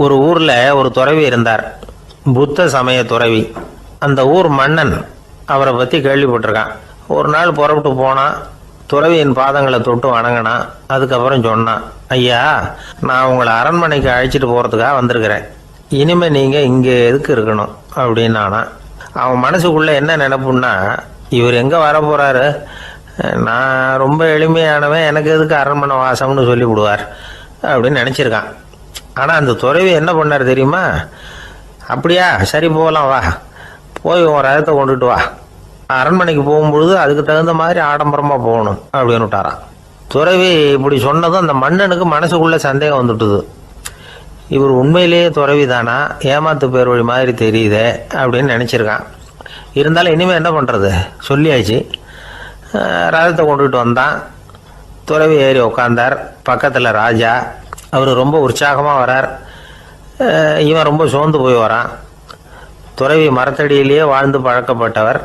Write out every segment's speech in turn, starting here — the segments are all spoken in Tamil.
ஒரு ஊர்ல ஒரு துறவி இருந்தார், புத்த சமய துறவி. அந்த ஊர் மன்னன் அவரை பத்தி கேள்விப்பட்டிருக்கான். ஒரு நாள் புறப்பட்டு போனான், துறவியின் பாதங்களை தொட்டு வணங்கினான். அதுக்கப்புறம் சொன்னான், ஐயா, நான் உங்களை அரண்மனைக்கு அழைச்சிட்டு போறதுக்காக வந்திருக்கிறேன். இனிமே நீங்க இங்க எதுக்கு இருக்கணும் அப்படின்னானா. அவன் மனசுக்குள்ள என்ன நினைப்புன்னா, இவர் எங்க வர போறாரு, நான் ரொம்ப எளிமையானவன், எனக்கு எதுக்கு அரண்மனை வாசம்னு சொல்லி விடுவார் அப்படின்னு நினைச்சிருக்கான். ஆனா அந்த துறவி என்ன பண்ணார் தெரியுமா? அப்படியா, சரி போகலாம், வா, போய் உன் ரதத்தை கொண்டுட்டு வா, அரண்மனைக்கு போகும்பொழுது அதுக்கு தகுந்த மாதிரி ஆடம்பரமா போகணும் அப்படின்னு விட்டாரான். துறவி இப்படி சொன்னதும் அந்த மன்னனுக்கு மனசுக்குள்ள சந்தேகம் வந்துட்டுது. இவர் உண்மையிலேயே துறவி தானா, ஏமாத்து பேர் வழி மாதிரி தெரியுதே அப்படின்னு நினைச்சிருக்கான். இருந்தாலும் இனிமே என்ன பண்றது, சொல்லியாச்சு. ரதத்தை கொண்டுட்டு வந்தான். துறவி ஏறி உக்காந்தார். பக்கத்துல ராஜா. அவர் ரொம்ப உற்சாகமா வரார். இவன் ரொம்ப சோர்ந்து போய் வரான். துறவி மரத்தடியிலேயே வாழ்ந்து பழக்கப்பட்டவர்,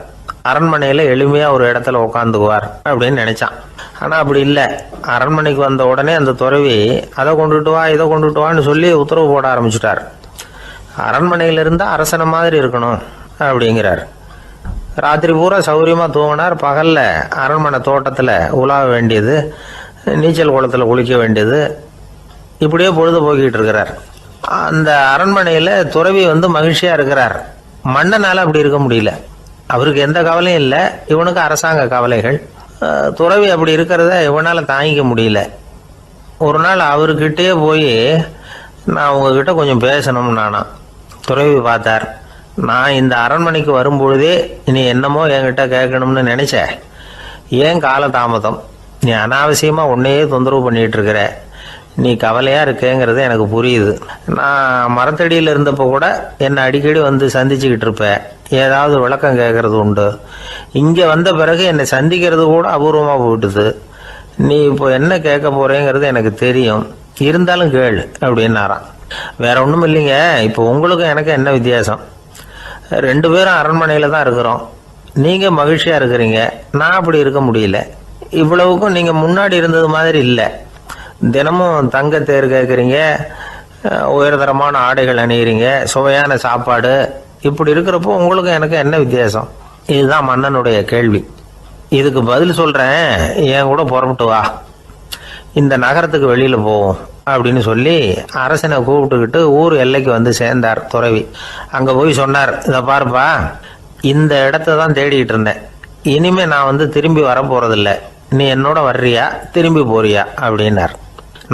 அரண்மனையில எளிமையா ஒரு இடத்துல உட்காந்துக்குவார் அப்படின்னு நினைச்சான். ஆனா அப்படி இல்லை. அரண்மனைக்கு வந்த உடனே அந்த துறவி அதை கொண்டுட்டு வா, இதை கொண்டுட்டு வான்னு சொல்லி உத்தரவு போட ஆரம்பிச்சுட்டார். அரண்மனையில இருந்தா அரசனை மாதிரி இருக்கணும் அப்படிங்கிறார். ராத்திரி பூரா சௌரியமா தூங்கினார். பகல்ல அரண்மனை தோட்டத்துல உலாவ வேண்டியது, நீச்சல் குளத்துல குளிக்க வேண்டியது, இப்படியே பொழுது போக்கிட்டு இருக்கிறார். அந்த அரண்மனையில துறவி மகிழ்ச்சியா இருக்கிறார். மன்னனால அப்படி இருக்க முடியல. அவருக்கு எந்த கவலையும் இல்லை, இவனுக்கு அரசாங்க கவலைகள். துறவி அப்படி இருக்கிறத இவனால தாங்கிக்க முடியல. ஒரு நாள் அவர்கிட்டயே போய், நான் உங்ககிட்ட கொஞ்சம் பேசணும்னு நானா. துறவி பார்த்தார். நான் இந்த அரண்மனைக்கு வரும்பொழுதே நீ என்னமோ என்கிட்ட கேட்கணும்னு நினைச்ச, ஏன் கால தாமதம், நீ அனாவசியமா உன்னையே தொந்தரவு பண்ணிட்டு இருக்கிற, நீ கவலையா இருக்கேங்கிறது எனக்கு புரியுது. நான் மரத்தடியில் இருந்தப்போ கூட என்னை அடிக்கடி சந்திச்சுக்கிட்டு இருப்ப, ஏதாவது விளக்கம் கேட்கறது உண்டு. இங்க வந்த பிறகு என்னை சந்திக்கிறது கூட அபூர்வமா போயிட்டுது. நீ இப்போ என்ன கேட்க போறேங்கிறது எனக்கு தெரியும், இருந்தாலும் கேளு அப்படின்னாராம். வேற ஒண்ணும் இல்லைங்க, இப்போ உங்களுக்கும் எனக்கு என்ன வித்தியாசம், ரெண்டு பேரும் அரண்மனையில தான் இருக்கிறோம். நீங்க மகிழ்ச்சியா இருக்கிறீங்க, நான் அப்படி இருக்க முடியல. இவ்வளவுக்கும் நீங்க முன்னாடி இருந்தது மாதிரி இல்லை. தினமும் தங்க தேர் கேட்குறீங்க, உயர்தரமான ஆடைகள் அணிகிறீங்க, சுவையான சாப்பாடு. இப்படி இருக்கிறப்போ உங்களுக்கும் எனக்கு என்ன வித்தியாசம்? இதுதான் மன்னனுடைய கேள்வி. இதுக்கு பதில் சொல்றேன், என் கூட புறப்பட்டு வா, இந்த நகரத்துக்கு வெளியில போவோம் அப்படின்னு சொல்லி அரசனை கூப்பிட்டுக்கிட்டு ஊர் எல்லைக்கு சேர்ந்தார் துறவி. அங்க போய் சொன்னார், இதை பாருப்பா, இந்த இடத்த தான் தேடிட்டு இருந்தேன். இனிமே நான் திரும்பி வர போறதில்ல. நீ என்னோட வர்றியா, திரும்பி போறியா அப்படின்னார்.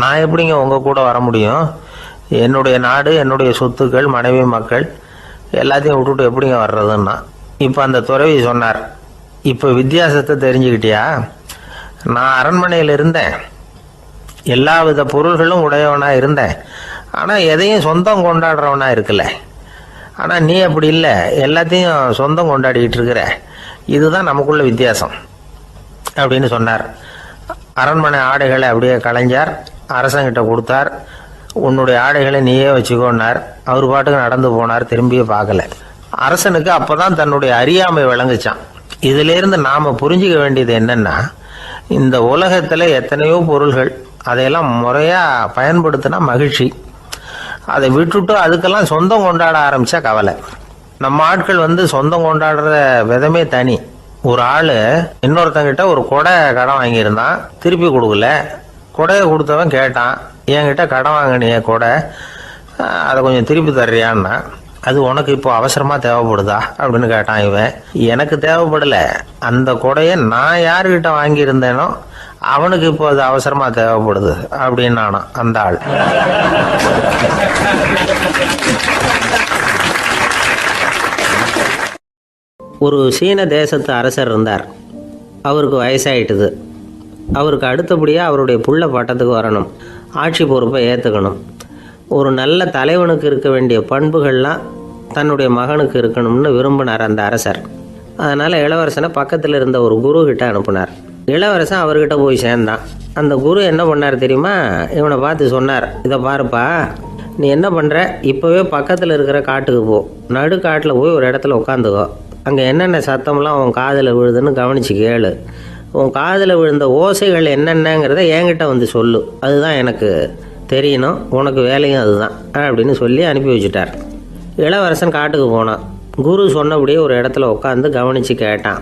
நான் எப்படிங்க உங்க கூட வர முடியும்? என்னுடைய நாடு, என்னுடைய சொத்துக்கள், மனைவி, மக்கள் எல்லாத்தையும் விட்டுட்டு எப்படிங்க வர்றதுன்னா. இப்ப அந்த துறவி சொன்னார், இப்ப வித்தியாசத்தை தெரிஞ்சுக்கிட்டியா? நான் அரண்மனையில் இருந்தேன், எல்லா வித பொருள்களும் உடையவனா இருந்தேன், ஆனா எதையும் சொந்தம் கொண்டாடுறவனா இருக்கல. ஆனா நீ அப்படி இல்லை, எல்லாத்தையும் சொந்தம் கொண்டாடிட்டு இருக்கிற. இதுதான் நமக்குள்ள வித்தியாசம் அப்படின்னு சொன்னார். அரண்மனை ஆடைகளை அப்படியே களைஞ்சார், அரசங்கிட்ட கொடுத்தார். உன்னுடைய ஆடைகளை நீயே வச்சுக்கோன்னார். அவர் பாட்டுக்கு நடந்து போனார், திரும்பியே பார்க்கல. அரசனுக்கு அப்பதான் தன்னுடைய அறியாமை விளங்குச்சான். இதுல இருந்து நாம புரிஞ்சுக்க வேண்டியது என்னன்னா, இந்த உலகத்துல எத்தனையோ பொருள்கள், அதையெல்லாம் முறையா பயன்படுத்தினா மகிழ்ச்சி. அதை விட்டுட்டு அதுக்கெல்லாம் சொந்தம் கொண்டாட ஆரம்பிச்சா கவலை. நம்ம ஆட்கள் சொந்தம் கொண்டாடுற விதமே தனி. ஒரு ஆளு இன்னொருத்தங்கிட்ட ஒரு கொடை கடன் வாங்கியிருந்தான், திருப்பி கொடுக்கல. கொடையை கொடுத்தவன் கேட்டான், என்கிட்ட கடன் வாங்கினிய கொடை, அதை கொஞ்சம் திருப்பி தர்றியான்னா. அது உனக்கு இப்போ அவசரமா தேவைப்படுதா அப்படின்னு கேட்டான் இவன். எனக்கு தேவைப்படல, அந்த கொடையை நான் யாருக்கிட்ட வாங்கியிருந்தேனோ அவனுக்கு இப்போ அது அவசரமா தேவைப்படுது அப்படின்னு அந்த ஆள். ஒரு சீன தேசத்து அரசர் இருந்தார். அவருக்கு வயசாயிட்டுது. அவருக்கு அடுத்தபடியாக அவருடைய புள்ள பட்டத்துக்கு வரணும், ஆட்சி பொறுப்பை ஏற்றுக்கணும். ஒரு நல்ல தலைவனுக்கு இருக்க வேண்டிய பண்புகள்லாம் தன்னுடைய மகனுக்கு இருக்கணும்னு விரும்பினார் அந்த அரசர். அதனால் இளவரசனை பக்கத்தில் இருந்த ஒரு குரு கிட்ட அனுப்புனார். இளவரசன் அவர்கிட்ட போய் சேர்ந்தான். அந்த குரு என்ன பண்ணார் தெரியுமா? இவனை பார்த்து சொன்னார், இதை பாருப்பா, நீ என்ன பண்ணுற, இப்போவே பக்கத்தில் இருக்கிற காட்டுக்கு போ, நடு காட்டில் போய் ஒரு இடத்துல உட்காந்துக்கோ. அங்கே என்னென்ன சத்தம்லாம் உன் காதில் விழுதுன்னு கவனித்து கேளு. உன் காதில் விழுந்த ஓசைகள் என்னென்னங்கிறத என்கிட்ட சொல்லு, அதுதான் எனக்கு தெரியணும், உனக்கு வேலையும் அதுதான் அப்படின்னு சொல்லி அனுப்பி வச்சுட்டார். இளவரசன் காட்டுக்கு போனான். குரு சொன்னபடியே ஒரு இடத்துல உட்காந்து கவனித்து கேட்டான்.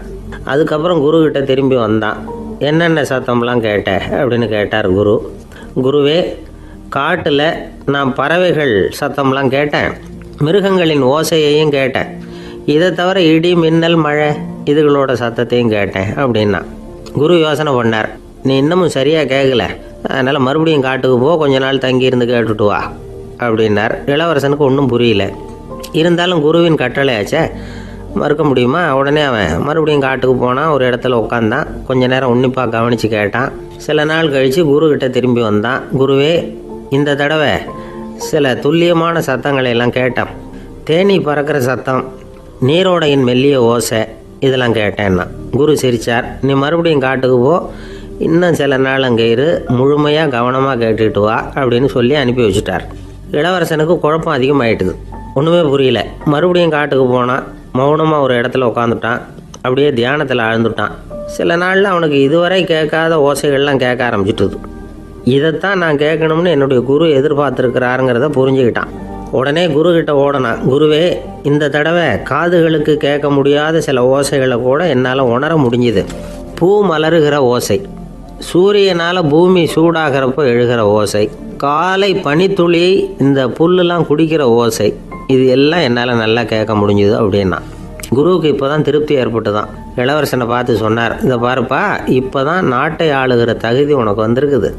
அதுக்கப்புறம் குருக்கிட்ட திரும்பி வந்தான். என்னென்ன சத்தம்லாம் கேட்ட அப்படின்னு கேட்டார் குரு. குருவே, காட்டில் நான் பறவைகள் சத்தம்லாம் கேட்டேன், மிருகங்களின் ஓசையையும் கேட்டேன், இதை தவிர இடி மின்னல் மழை இதுகளோட சத்தத்தையும் கேட்டேன் அப்படின்னா. குரு யோசனை பண்ணார், நீ இன்னமும் சரியாக கேட்கல, அதனால் மறுபடியும் காட்டுக்கு போ, கொஞ்ச நாள் தங்கியிருந்து கேட்டுட்டு வா அப்படின்னார். இளவரசனுக்கு ஒன்றும் புரியல. இருந்தாலும் குருவின் கட்டளையாச்சே, மறுக்க முடியுமா? உடனே அவன் மறுபடியும் காட்டுக்கு போனான். ஒரு இடத்துல உட்காந்தான். கொஞ்ச நேரம் உன்னிப்பாக கவனித்து கேட்டான். சில நாள் கழித்து குருக்கிட்ட திரும்பி வந்தான். குருவே, இந்த தடவை சில துல்லியமான சத்தங்களை எல்லாம் கேட்டான். தேனி பறக்கிற சத்தம், நீரோடையின் மெல்லிய ஓசை, இதெல்லாம் கேட்டேன்னா. குரு சிரித்தார். நீ மறுபடியும் காட்டுக்கு போ, இன்னும் சில நாள் அங்கே இரு, முழுமையாக கவனமாக கேட்டுக்கிட்டு வா அப்படின்னு சொல்லி அனுப்பி வச்சுட்டார். இளவரசனுக்கு குழப்பம் அதிகமாயிட்டுது. ஒன்றுமே புரியல. மறுபடியும் காட்டுக்கு போனான். மௌனமாக ஒரு இடத்துல உட்காந்துட்டான். அப்படியே தியானத்தில் ஆழ்ந்துட்டான். சில நாளில் அவனுக்கு இதுவரை கேட்காத ஓசைகள்லாம் கேட்க ஆரம்பிச்சிட்டுது. இதைத்தான் நான் கேட்கணும்னு என்னுடைய குரு எதிர்பார்த்துருக்கிறாருங்கிறத புரிஞ்சுக்கிட்டான். உடனே குருக்கிட்ட ஓடனான். குருவே, இந்த தடவை காதுகளுக்கு கேட்க முடியாத சில ஓசைகளை கூட என்னால் உணர முடிஞ்சுது. பூ மலருகிற ஓசை, சூரியனால் பூமி சூடாகிறப்போ எழுகிற ஓசை, காலை பனித்துளி இந்த புல்லுலாம் குடிக்கிற ஓசை, இது எல்லாம் என்னால் நல்லா கேட்க முடிஞ்சுது அப்படின்னா. குருவுக்கு இப்போ தான் திருப்தி ஏற்பட்டு தான். இளவரசனை பார்த்து சொன்னார், இதை பாருப்பா, இப்போ தான் நாட்டை ஆளுகிற தகுதி உனக்கு வந்திருக்குது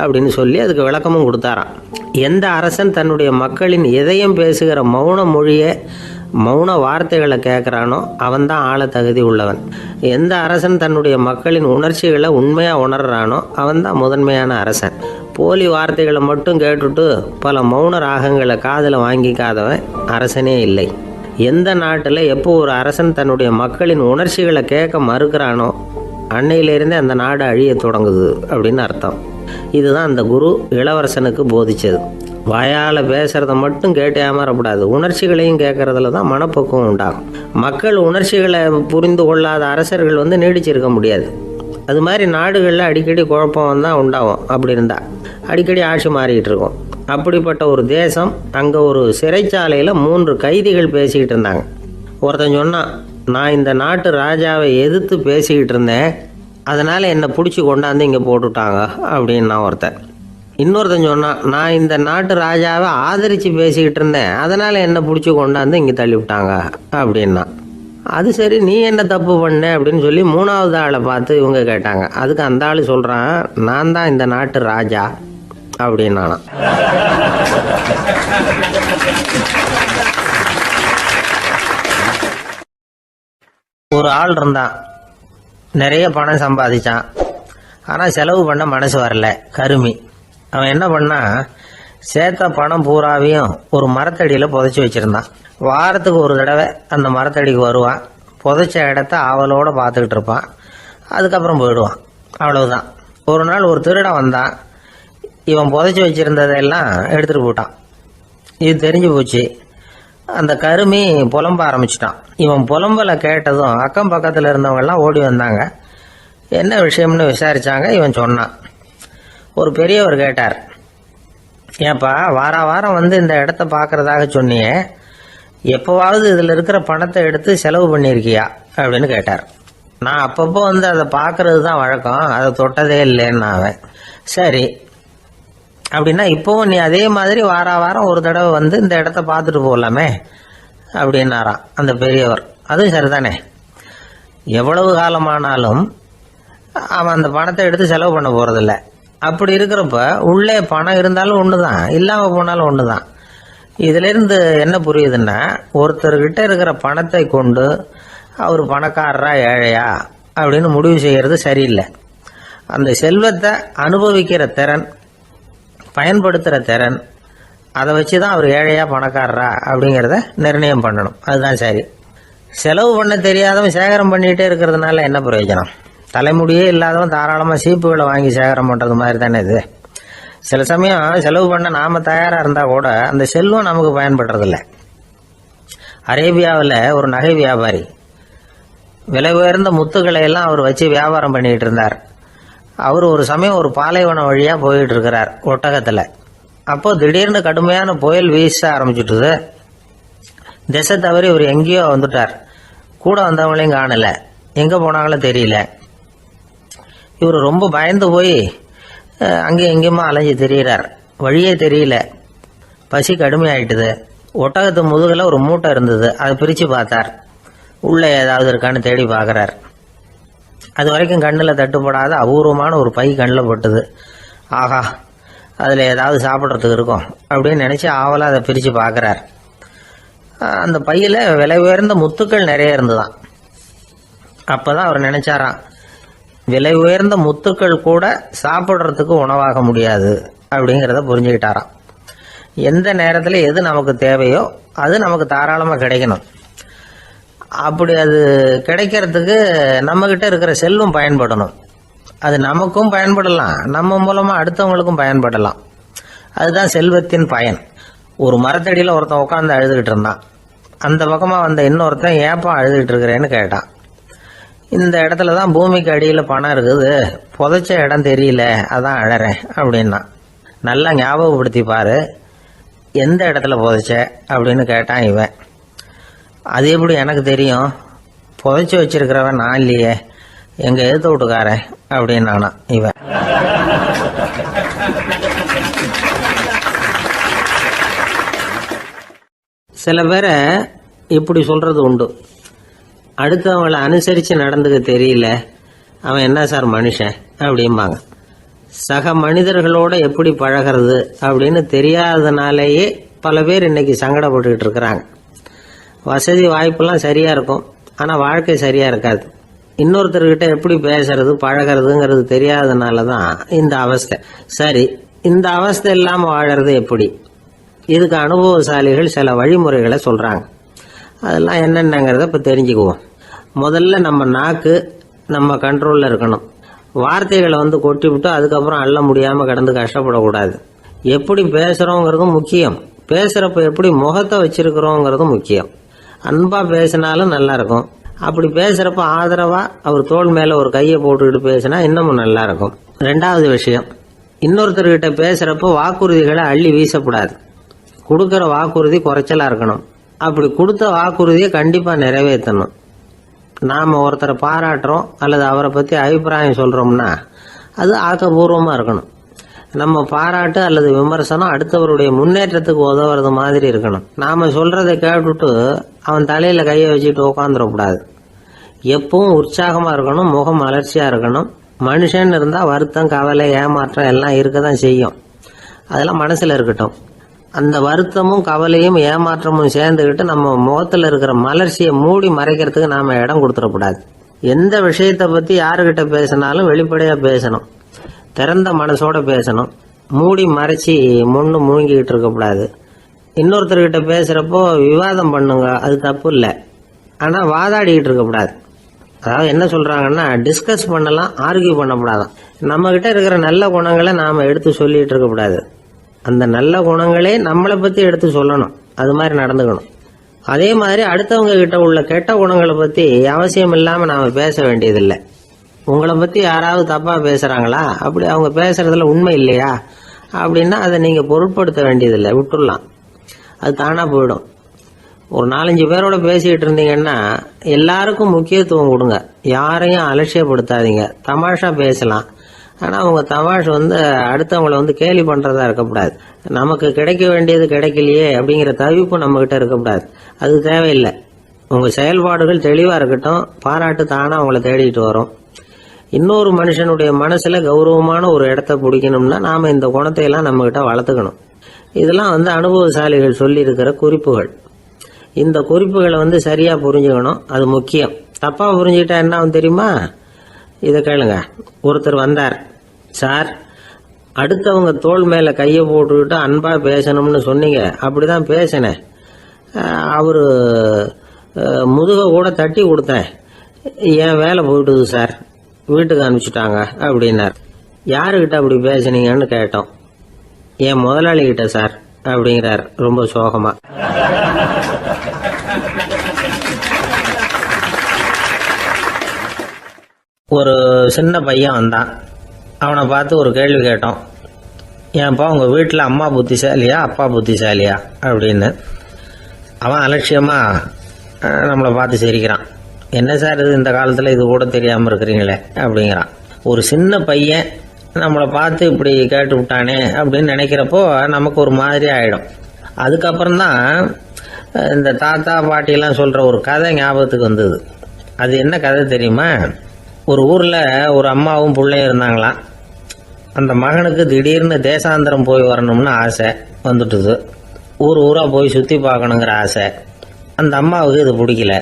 அப்படின்னு சொல்லி அதுக்கு விளக்கமும் கொடுத்தாராம். எந்த அரசன் தன்னுடைய மக்களின் இதயம் பேசுகிற மௌன மொழியை, மௌன வார்த்தைகளை கேட்குறானோ அவன்தான் ஆள தகுதி உள்ளவன். எந்த அரசன் தன்னுடைய மக்களின் உணர்ச்சிகளை உண்மையாக உணர்றானோ அவன்தான் முதன்மையான அரசன். போலி வார்த்தைகளை மட்டும் கேட்டுட்டு பல மௌன ராகங்களை காதில் வாங்கிக்காதவன் அரசனே இல்லை. எந்த நாட்டில் எப்போ ஒரு அரசன் தன்னுடைய மக்களின் உணர்ச்சிகளை கேட்க மறுக்கிறானோ அன்னையிலேருந்தே அந்த நாடு அழிய தொடங்குது அப்படின்னு அர்த்தம். இதுதான் அந்த குரு இளவரசனுக்கு போதிச்சது. வாயால் பேசுகிறத மட்டும் கேட்டு ஏமாறக்கூடாது, உணர்ச்சிகளையும் கேட்கறதுல தான் மனப்பக்குவம் உண்டாகும். மக்கள் உணர்ச்சிகளை புரிந்து கொள்ளாத அரசர்கள் நீடிச்சிருக்க முடியாது. அது மாதிரி நாடுகளில் அடிக்கடி குழப்பம் தான் உண்டாகும். அப்படி இருந்தால் அடிக்கடி ஆட்சி மாறிக்கிட்டு இருக்கும். அப்படிப்பட்ட ஒரு தேசம், அங்கே ஒரு சிறைச்சாலையில் 3 கைதிகள் பேசிக்கிட்டு இருந்தாங்க. ஒருத்தன் சொன்னான், நான் இந்த நாட்டு ராஜாவை எதிர்த்து பேசிக்கிட்டு இருந்தேன், அதனால் என்னை பிடிச்சி கொண்டாந்து இங்கே போட்டுட்டாங்க அப்படின்னா ஒருத்தன். இன்னொருத்தன் சொன்னான், நான் இந்த நாட்டு ராஜாவை ஆதரித்து பேசிக்கிட்டு இருந்தேன், அதனால் என்னை பிடிச்சி கொண்டாந்து இங்கே தள்ளிவிட்டாங்க அப்படின்னா. அது சரி, நீ என்ன தப்பு பண்ண அப்படின்னு சொல்லி 3வது ஆளை பார்த்து இவங்க கேட்டாங்க. அதுக்கு அந்த ஆள் சொல்கிறான், நான் தான் இந்த நாட்டு ராஜா அப்படின்னா. ஒரு ஆள் இருந்தான், நிறைய பணம் சம்பாதிச்சான், ஆனால் செலவு பண்ண மனசு வரல, கருமி. அவன் என்ன பண்ணா, சேர்த்த பணம் பூராவையும் ஒரு மரத்தடியில் புதைச்சி வச்சுருந்தான். வாரத்துக்கு ஒரு தடவை அந்த மரத்தடிக்கு வருவான், புதைச்ச இடத்த ஆவலோடு பார்த்துக்கிட்டு இருப்பான், அதுக்கப்புறம் போயிடுவான். அவ்வளவுதான். ஒரு நாள் ஒரு திருடன் வந்தான். இவன் புதைச்சி வச்சுருந்ததெல்லாம் எடுத்துகிட்டு போட்டான். இது தெரிஞ்சு போச்சு. அந்த கருமி புலம்ப ஆரம்பிச்சிட்டான். இவன் புலம்பலை கேட்டதும் அக்கம் பக்கத்தில் இருந்தவங்கெல்லாம் ஓடி வந்தாங்க. என்ன விஷயம்னு விசாரித்தாங்க. இவன் சொன்னான். ஒரு பெரியவர் கேட்டார், ஏப்பா, வாரம் இந்த இடத்த பார்க்குறதாக சொன்னியே, எப்போவாவது இதில் இருக்கிற பணத்தை எடுத்து செலவு பண்ணியிருக்கியா அப்படின்னு கேட்டார். நான் அப்பப்போ அதை பார்க்கறது தான் வழக்கம், அதை தொட்டதே இல்லைன்னு அவன். சரி அப்படின்னா இப்போவும் நீ அதே மாதிரி வாரம் ஒரு தடவை இந்த இடத்த பார்த்துட்டு போகலாமே அப்படின்னாராம் அந்த பெரியவர். அதுவும் சரிதானே, எவ்வளவு காலமானாலும் அவன் அந்த பணத்தை எடுத்து செலவு பண்ண போகிறதில்ல. அப்படி இருக்கிறப்ப உள்ளே பணம் இருந்தாலும் ஒன்று தான், இல்லாமல் போனாலும் ஒன்று தான். இதிலிருந்து என்ன புரியுதுன்னா, ஒருத்தர்கிட்ட இருக்கிற பணத்தை கொண்டு அவர் பணக்காரரா ஏழையா அப்படின்னு முடிவு செய்கிறது சரியில்லை. அந்த செல்வத்தை அனுபவிக்கிற திறன், பயன்படுத்துகிற திறன், அதை வச்சு தான் அவர் ஏழையா பணக்காரரா அப்படிங்கிறத நிர்ணயம் பண்ணணும். அதுதான் சரி. செலவு பண்ண தெரியாதவன் சேகரம் பண்ணிகிட்டே இருக்கிறதுனால என்ன பிரயோஜனம்? தலைமுடியே இல்லாதவன் தாராளமாக சீப்புகளை வாங்கி சேகரம் பண்ணுறது மாதிரி தானே இது. சில சமயம் செலவு பண்ண நாம் தயாராக இருந்தால் கூட அந்த செல்வம் நமக்கு பயன்படுறதில்ல. அரேபியாவில் ஒரு நகை வியாபாரி விலை உயர்ந்த முத்துக்களை எல்லாம் அவர் வச்சு வியாபாரம் பண்ணிகிட்டு இருந்தார். அவர் ஒரு சமயம் ஒரு பாலைவனம் வழியாக போயிட்டு இருக்கிறார் ஒட்டகத்தில். அப்போ திடீர்னு கடுமையான புயல் வீச ஆரம்பிச்சுட்டுது. திசை தவறி இவர் எங்கேயோ வந்துட்டார். கூட வந்தவங்களையும் காணல, எங்க போனாங்களோ தெரியல. இவர் ரொம்ப பயந்து போய் அங்கேயும் எங்கேயுமா அலைஞ்சு திரியிறார். வழியே தெரியல. பசி கடுமையாயிட்டுது. ஒட்டகத்து முதுகில் ஒரு மூட்டை இருந்தது. அதை பிரித்து பார்த்தார். உள்ளே ஏதாவது இருக்கான்னு தேடி பார்க்குறார். அது வரைக்கும் கண்ணில் தட்டுப்படாத அபூர்வமான ஒரு பை கண்ணில் பட்டுது. ஆஹா, அதில் ஏதாவது சாப்பிட்றதுக்கு இருக்கும் அப்படின்னு நினச்சி ஆவலாக அதை பிரித்து பார்க்குறார். அந்த பையில் விலை உயர்ந்த முத்துக்கள் நிறைய இருந்துதான். அப்போ தான் அவர் நினச்சாராம், விலை உயர்ந்த முத்துக்கள் கூட சாப்பிட்றதுக்கு உணவாக முடியாது அப்படிங்கிறத புரிஞ்சுக்கிட்டாராம். எந்த நேரத்தில் எது நமக்கு தேவையோ அது நமக்கு தாராளமாக கிடைக்கணும். அப்படி அது கிடைக்கிறதுக்கு நம்மக்கிட்ட இருக்கிற செல்வம் பயன்படணும். அது நமக்கும் பயன்படலாம், நம்ம மூலமாக அடுத்தவங்களுக்கும் பயன்படலாம். அதுதான் செல்வத்தின் பயன். ஒரு மரத்தடியில் ஒருத்தன் உட்காந்து அழுதுகிட்டு இருந்தான். அந்த பக்கமாக வந்த இன்னொருத்தன் ஏப்பா அழுதுகிட்டு இருக்கிறேன்னு கேட்டான். இந்த இடத்துல தான் பூமிக்கு அடியில் பணம் இருக்குது, புதைச்ச இடம் தெரியல, அதான் அழறேன் அப்படின்னா. நல்லா ஞாபகப்படுத்தி பாரு, எந்த இடத்துல புதைச்ச அப்படின்னு கேட்டான் இவன். அது எப்படி எனக்கு தெரியும், புதைச்சி வச்சிருக்கிறவன் நான் இல்லையே, எங்க எழுத்து விட்டுக்காரன் அப்படின்னானா இவன். சில பேரை இப்படி சொல்றது உண்டு, அடுத்தவங்களை அனுசரித்து நடந்துக்க தெரியல, அவன் என்ன சார் மனுஷன் அப்படிம்பாங்க. சக மனிதர்களோட எப்படி பழகிறது அப்படின்னு தெரியாதனாலேயே பல பேர் இன்னைக்கு சங்கடப்பட்டுக்கிட்டு இருக்கிறாங்க. வசதி வாய்ப்பெல்லாம் சரியா இருக்கும், ஆனால் வாழ்க்கை சரியா இருக்காது. இன்னொருத்தர்கிட்ட எப்படி பேசுறது பழகிறதுங்கிறது தெரியாதனால தான் இந்த அவஸ்தை. சரி, இந்த அவஸ்தை இல்லாமல் வாழறது எப்படி? இதுக்கு அனுபவசாலிகள் சில வழிமுறைகளை சொல்றாங்க. அதெல்லாம் என்னென்னங்கிறத இப்போ தெரிஞ்சுக்குவோம். முதல்ல நம்ம நாக்கு நம்ம கண்ட்ரோலில் இருக்கணும். வார்த்தைகளை கொட்டி விட்டு அதுக்கப்புறம் அள்ள முடியாமல் கிடந்து கஷ்டப்படக்கூடாது. எப்படி பேசுகிறோங்கிறதும் முக்கியம், பேசுகிறப்ப எப்படி முகத்தை வச்சிருக்கிறோங்கிறதும் முக்கியம். அன்பாக பேசினாலும் நல்லா இருக்கும். அப்படி பேசுகிறப்ப ஆதரவாக அவர் தோள் மேலே ஒரு கையை போட்டுக்கிட்டு பேசினா இன்னமும் நல்லா இருக்கும். ரெண்டாவது விஷயம், இன்னொருத்தர்கிட்ட பேசுகிறப்போ வாக்குறுதிகளை அள்ளி வீசக்கூடாது. கொடுக்குற வாக்குறுதி குறைச்சலாக இருக்கணும். அப்படி கொடுத்த வாக்குறுதியை கண்டிப்பாக நிறைவேற்றணும். நாம் ஒருத்தரை பாராட்டுறோம் அல்லது அவரை பற்றி அபிப்பிராயம் சொல்கிறோம்னா அது ஆக்கப்பூர்வமாக இருக்கணும். நம்ம பாராட்டு அல்லது விமர்சனம் அடுத்தவருடைய முன்னேற்றத்துக்கு உதவுறது மாதிரி இருக்கணும். நாம் சொல்கிறத கேட்டுட்டு அவன் தலையில் கையை வச்சுட்டு உட்காந்துடக்கூடாது. எப்பவும் உற்சாகமாக இருக்கணும், முகம் மலர்ச்சியாக இருக்கணும். மனுஷன் இருந்தால் வருத்தம், கவலை, ஏமாற்றம் எல்லாம் இருக்க தான் செய்யும். அதெல்லாம் மனசில் இருக்கட்டும். அந்த வருத்தமும் கவலையும் ஏமாற்றமும் சேர்ந்துக்கிட்டு நம்ம முகத்தில் இருக்கிற மலர்ச்சியை மூடி மறைக்கிறதுக்கு நாம் இடம் கொடுத்துடக்கூடாது. எந்த விஷயத்தை பற்றி யாருக்கிட்ட பேசினாலும் வெளிப்படையாக பேசணும், திறந்த மனசோட பேசணும். மூடி மறைச்சி முன்னு மூழ்கிக்கிட்டு இருக்கக்கூடாது. இன்னொருத்தர்கிட்ட பேசுகிறப்போ விவாதம் பண்ணுங்க, அது தப்பு இல்லை. ஆனால் வாதாடிக்கிட்டு இருக்கக்கூடாது. அதாவது என்ன சொல்கிறாங்கன்னா, டிஸ்கஸ் பண்ணலாம், ஆர்கியூ பண்ணக்கூடாதான். நம்மக்கிட்ட இருக்கிற நல்ல குணங்களை நாம் எடுத்து சொல்லிகிட்டு இருக்கக்கூடாது. அந்த நல்ல குணங்களே நம்மளை பற்றி எடுத்து சொல்லணும், அது மாதிரி நடந்துக்கணும். அதே மாதிரி அடுத்தவங்க கிட்ட உள்ள கெட்ட குணங்களை பற்றி அவசியம் இல்லாமல் நாம் பேச வேண்டியதில்லை. உங்களை பற்றி யாராவது தப்பாக பேசுகிறாங்களா, அப்படி அவங்க பேசுகிறதுல உண்மை இல்லையா அப்படின்னா அதை நீங்கள் பொருட்படுத்த வேண்டியதில்லை, விட்டுடலாம். அது தானாக போயிடும். ஒரு 4-5 பேரோட பேசிக்கிட்டு இருந்தீங்கன்னா எல்லாருக்கும் முக்கியத்துவம் கொடுங்க, யாரையும் அலட்சியப்படுத்தாதீங்க. தமாஷா பேசலாம், ஆனால் அவங்க தமாஷ் அடுத்தவங்களை கேலி பண்ணுறதா இருக்கக்கூடாது. நமக்கு கிடைக்க வேண்டியது கிடைக்கலையே அப்படிங்கிற தவிப்பு நம்மகிட்ட இருக்கக்கூடாது, அது தேவையில்லை. உங்கள் செயல்பாடுகள் தெளிவாக இருக்கட்டும், பாராட்டு தானாக அவங்கள தேடிட்டு வரும். இன்னொரு மனுஷனுடைய மனசுல கௌரவமான ஒரு இடத்த பிடிக்கணும்னா நாம இந்த குணத்தை எல்லாம் நம்ம கிட்ட வளர்த்துக்கணும். இதெல்லாம் அனுபவசாலிகள் சொல்லி இருக்கிற குறிப்புகள். இந்த குறிப்புகளை சரியா புரிஞ்சுக்கணும், அது முக்கியம். தப்பா புரிஞ்சுக்கிட்டா என்ன ஆகும் தெரியுமா? இதை கேளுங்க. ஒருத்தர் வந்தார், சார் அடுத்தவங்க தோள் மேல கையை போட்டுக்கிட்டு அன்பா பேசணும்னு சொன்னீங்க, அப்படிதான் பேசினேன். அவரு முதுக கூட தட்டி கொடுத்தேன், என் வேலை போயிட்டுது சார், வீட்டுக்கு அனுப்பிச்சுட்டாங்க அப்படின்னார். யாருக்கிட்ட அப்படி பேசுனீங்கன்னு கேட்டோம். என் முதலாளி கிட்ட சார் அப்படிங்கிறார் ரொம்ப சோகமா. ஒரு சின்ன பையன் வந்தான். அவனை பார்த்து ஒரு கேள்வி கேட்டோம். ஏன்ப்பா உங்கள் வீட்டில் அம்மா புத்திசாலியா அப்பா புத்திசாலியா அப்படின்னு. அவன் அலட்சியமாக நம்மளை பார்த்து சிரிக்கிறான். என்ன சார் இது, இந்த காலத்தில் இது கூட தெரியாமல் இருக்கிறீங்களே அப்படிங்கிறான். ஒரு சின்ன பையன் நம்மளை பார்த்து இப்படி கேட்டு விட்டானே அப்படின்னு நினைக்கிறப்போ நமக்கு ஒரு மாதிரி ஆகிடும். அதுக்கப்புறம்தான் இந்த தாத்தா பாட்டிலாம் சொல்கிற ஒரு கதை ஞாபகத்துக்கு வந்தது. அது என்ன கதை தெரியுமா? ஒரு ஊரில் ஒரு அம்மாவும் பிள்ளையும் இருந்தாங்களாம். அந்த மகனுக்கு திடீர்னு தேசாந்திரம் போய் வரணும்னு ஆசை வந்துட்டுது. ஊராக போய் சுற்றி பார்க்கணுங்கிற ஆசை. அந்த அம்மாவுக்கு இது பிடிக்கல.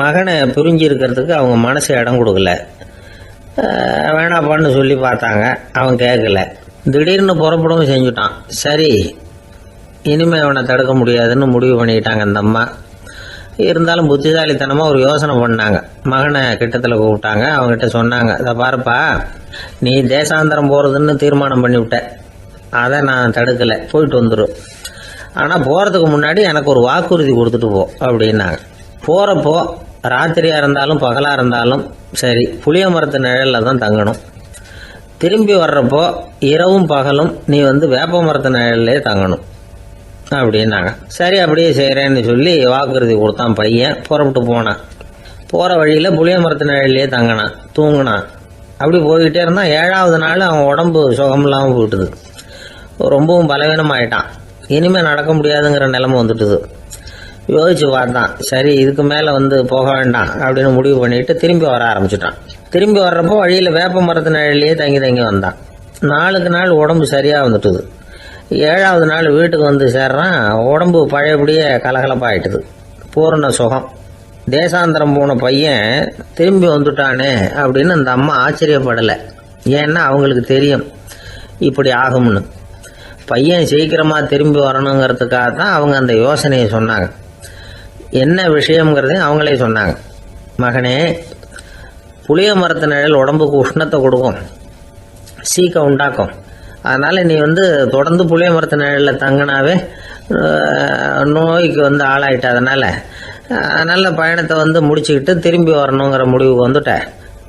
மகனை பிரிஞ்சு இருக்கிறதுக்கு அவங்க மனசு இடம் கொடுக்கல. வேணாப்பான்னு சொல்லி பார்த்தாங்க, அவன் கேட்கல. திடீர்னு புறப்படவும் செஞ்சுட்டான். சரி, இனிமேல் அவனை தடுக்க முடியாதுன்னு முடிவு பண்ணிக்கிட்டாங்க அந்த அம்மா. இருந்தாலும் புத்திசாலித்தனமாக ஒரு யோசனை பண்ணாங்க. மகனை கிட்டத்தில் கூப்பிட்டாங்க. அவங்ககிட்ட சொன்னாங்க, இதை பாருப்பா, நீ தேசாந்திரம் போகிறதுன்னு தீர்மானம் பண்ணிவிட்ட, அதை நான் தடுக்கலை, போயிட்டு வந்துடும். ஆனால் போகிறதுக்கு முன்னாடி எனக்கு ஒரு வாக்குறுதி கொடுத்துட்டு போ அப்படின்னாங்க. போகிறப்போ ராத்திரியாக இருந்தாலும் பகலாக இருந்தாலும் சரி, புளிய மரத்து நிழலில் தான் தங்கணும். திரும்பி வர்றப்போ இரவும் பகலும் நீ வேப்ப மரத்து நிழல்லே தங்கணும் அப்படின்னாங்க. சரி, அப்படியே செய்கிறேன்னு சொல்லி வாக்குறுதி கொடுத்தான் பையன். புறப்பட்டு போனான். போகிற வழியில் புளிய மரத்து நிழல்லே தங்கினான், தூங்கினான். அப்படி போய்கிட்டே இருந்தான். 7வது நாள் அவன் உடம்பு சுகமில்லாமல் போயிட்டுது. ரொம்பவும் பலவீனமாயிட்டான். இனிமேல் நடக்க முடியாதுங்கிற நிலைமை வந்துட்டுது. யோசிச்சு பார்த்தான். சரி, இதுக்கு மேலே போக வேண்டாம் அப்படின்னு முடிவு பண்ணிட்டு திரும்பி வர ஆரம்பிச்சிட்டான். திரும்பி வர்றப்போ வழியில் வேப்ப மரத்து நிழல்லையே தங்கி வந்தான். நாளுக்கு நாள் உடம்பு சரியாக வந்துட்டுது. 7வது நாள் வீட்டுக்கு சேர்றான். உடம்பு பழையபடியே கலகலப்பாயிட்டுது. பூரண சுகம். தேசாந்திரம் போன பையன் திரும்பி வந்துட்டானே அப்படின்னு அந்த அம்மா ஆச்சரியப்படலை. ஏன்னா அவங்களுக்கு தெரியும் இப்படி ஆகும்னு. பையன் சீக்கிரமாக திரும்பி வரணுங்கிறதுக்காக தான் அவங்க அந்த யோசனையை சொன்னாங்க. என்ன விஷயங்கிறதையும் அவங்களே சொன்னாங்க. மகனே, புளிய மரத்து நிழல் உடம்புக்கு உஷ்ணத்தை கொடுக்கும், சீக்க உண்டாக்கும். அதனால் நீ தொடர்ந்து புளிய மரத்து நிழலில் தங்கினாவே நோய்க்கு ஆளாயிட்ட. அதனால் நல்ல பயணத்தை முடிச்சுக்கிட்டு திரும்பி வரணுங்கிற முடிவுக்கு வந்துட்ட.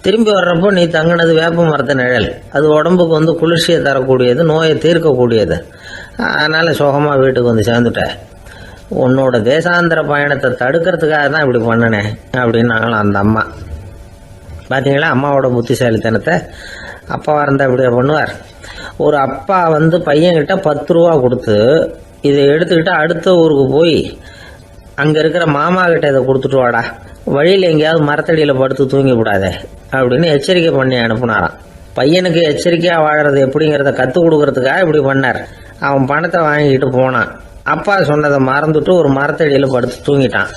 திரும்பி வர்றப்போ நீ தங்கினது வேப்ப மரத்து நிழல். அது உடம்புக்கு குளிர்ச்சியை தரக்கூடியது, நோயை தீர்க்கக்கூடியது. அதனால் சுகமாக வீட்டுக்கு சேர்ந்துட்ட. உன்னோட தேசாந்திர பயணத்தை தடுக்கிறதுக்காக தான் இப்படி பண்ணினேன் அப்படின்னாங்களாம் அந்த அம்மா. பார்த்தீங்களா அம்மாவோட புத்திசாலித்தனத்தை? அப்பாவாக இருந்தால் இப்படியா பண்ணுவார்? ஒரு அப்பா பையன்கிட்ட 10 ரூபா கொடுத்து இதை எடுத்துக்கிட்டு அடுத்த ஊருக்கு போய் அங்கே இருக்கிற மாமா கிட்ட இதை கொடுத்துட்டு வாடா, வழியில் எங்கேயாவது மரத்தடியில் படுத்து தூங்கி விடாதே அப்படின்னு எச்சரிக்கை பண்ணி அனுப்புனாராம். பையனுக்கு எச்சரிக்கையாக வாழறது எப்படிங்கிறத கற்றுக் கொடுக்கறதுக்காக இப்படி பண்ணார். அவன் பணத்தை வாங்கிக்கிட்டு போனான். அப்பா சொன்னதை மறந்துட்டு ஒரு மரத்தடியில் படுத்து தூங்கிட்டான்.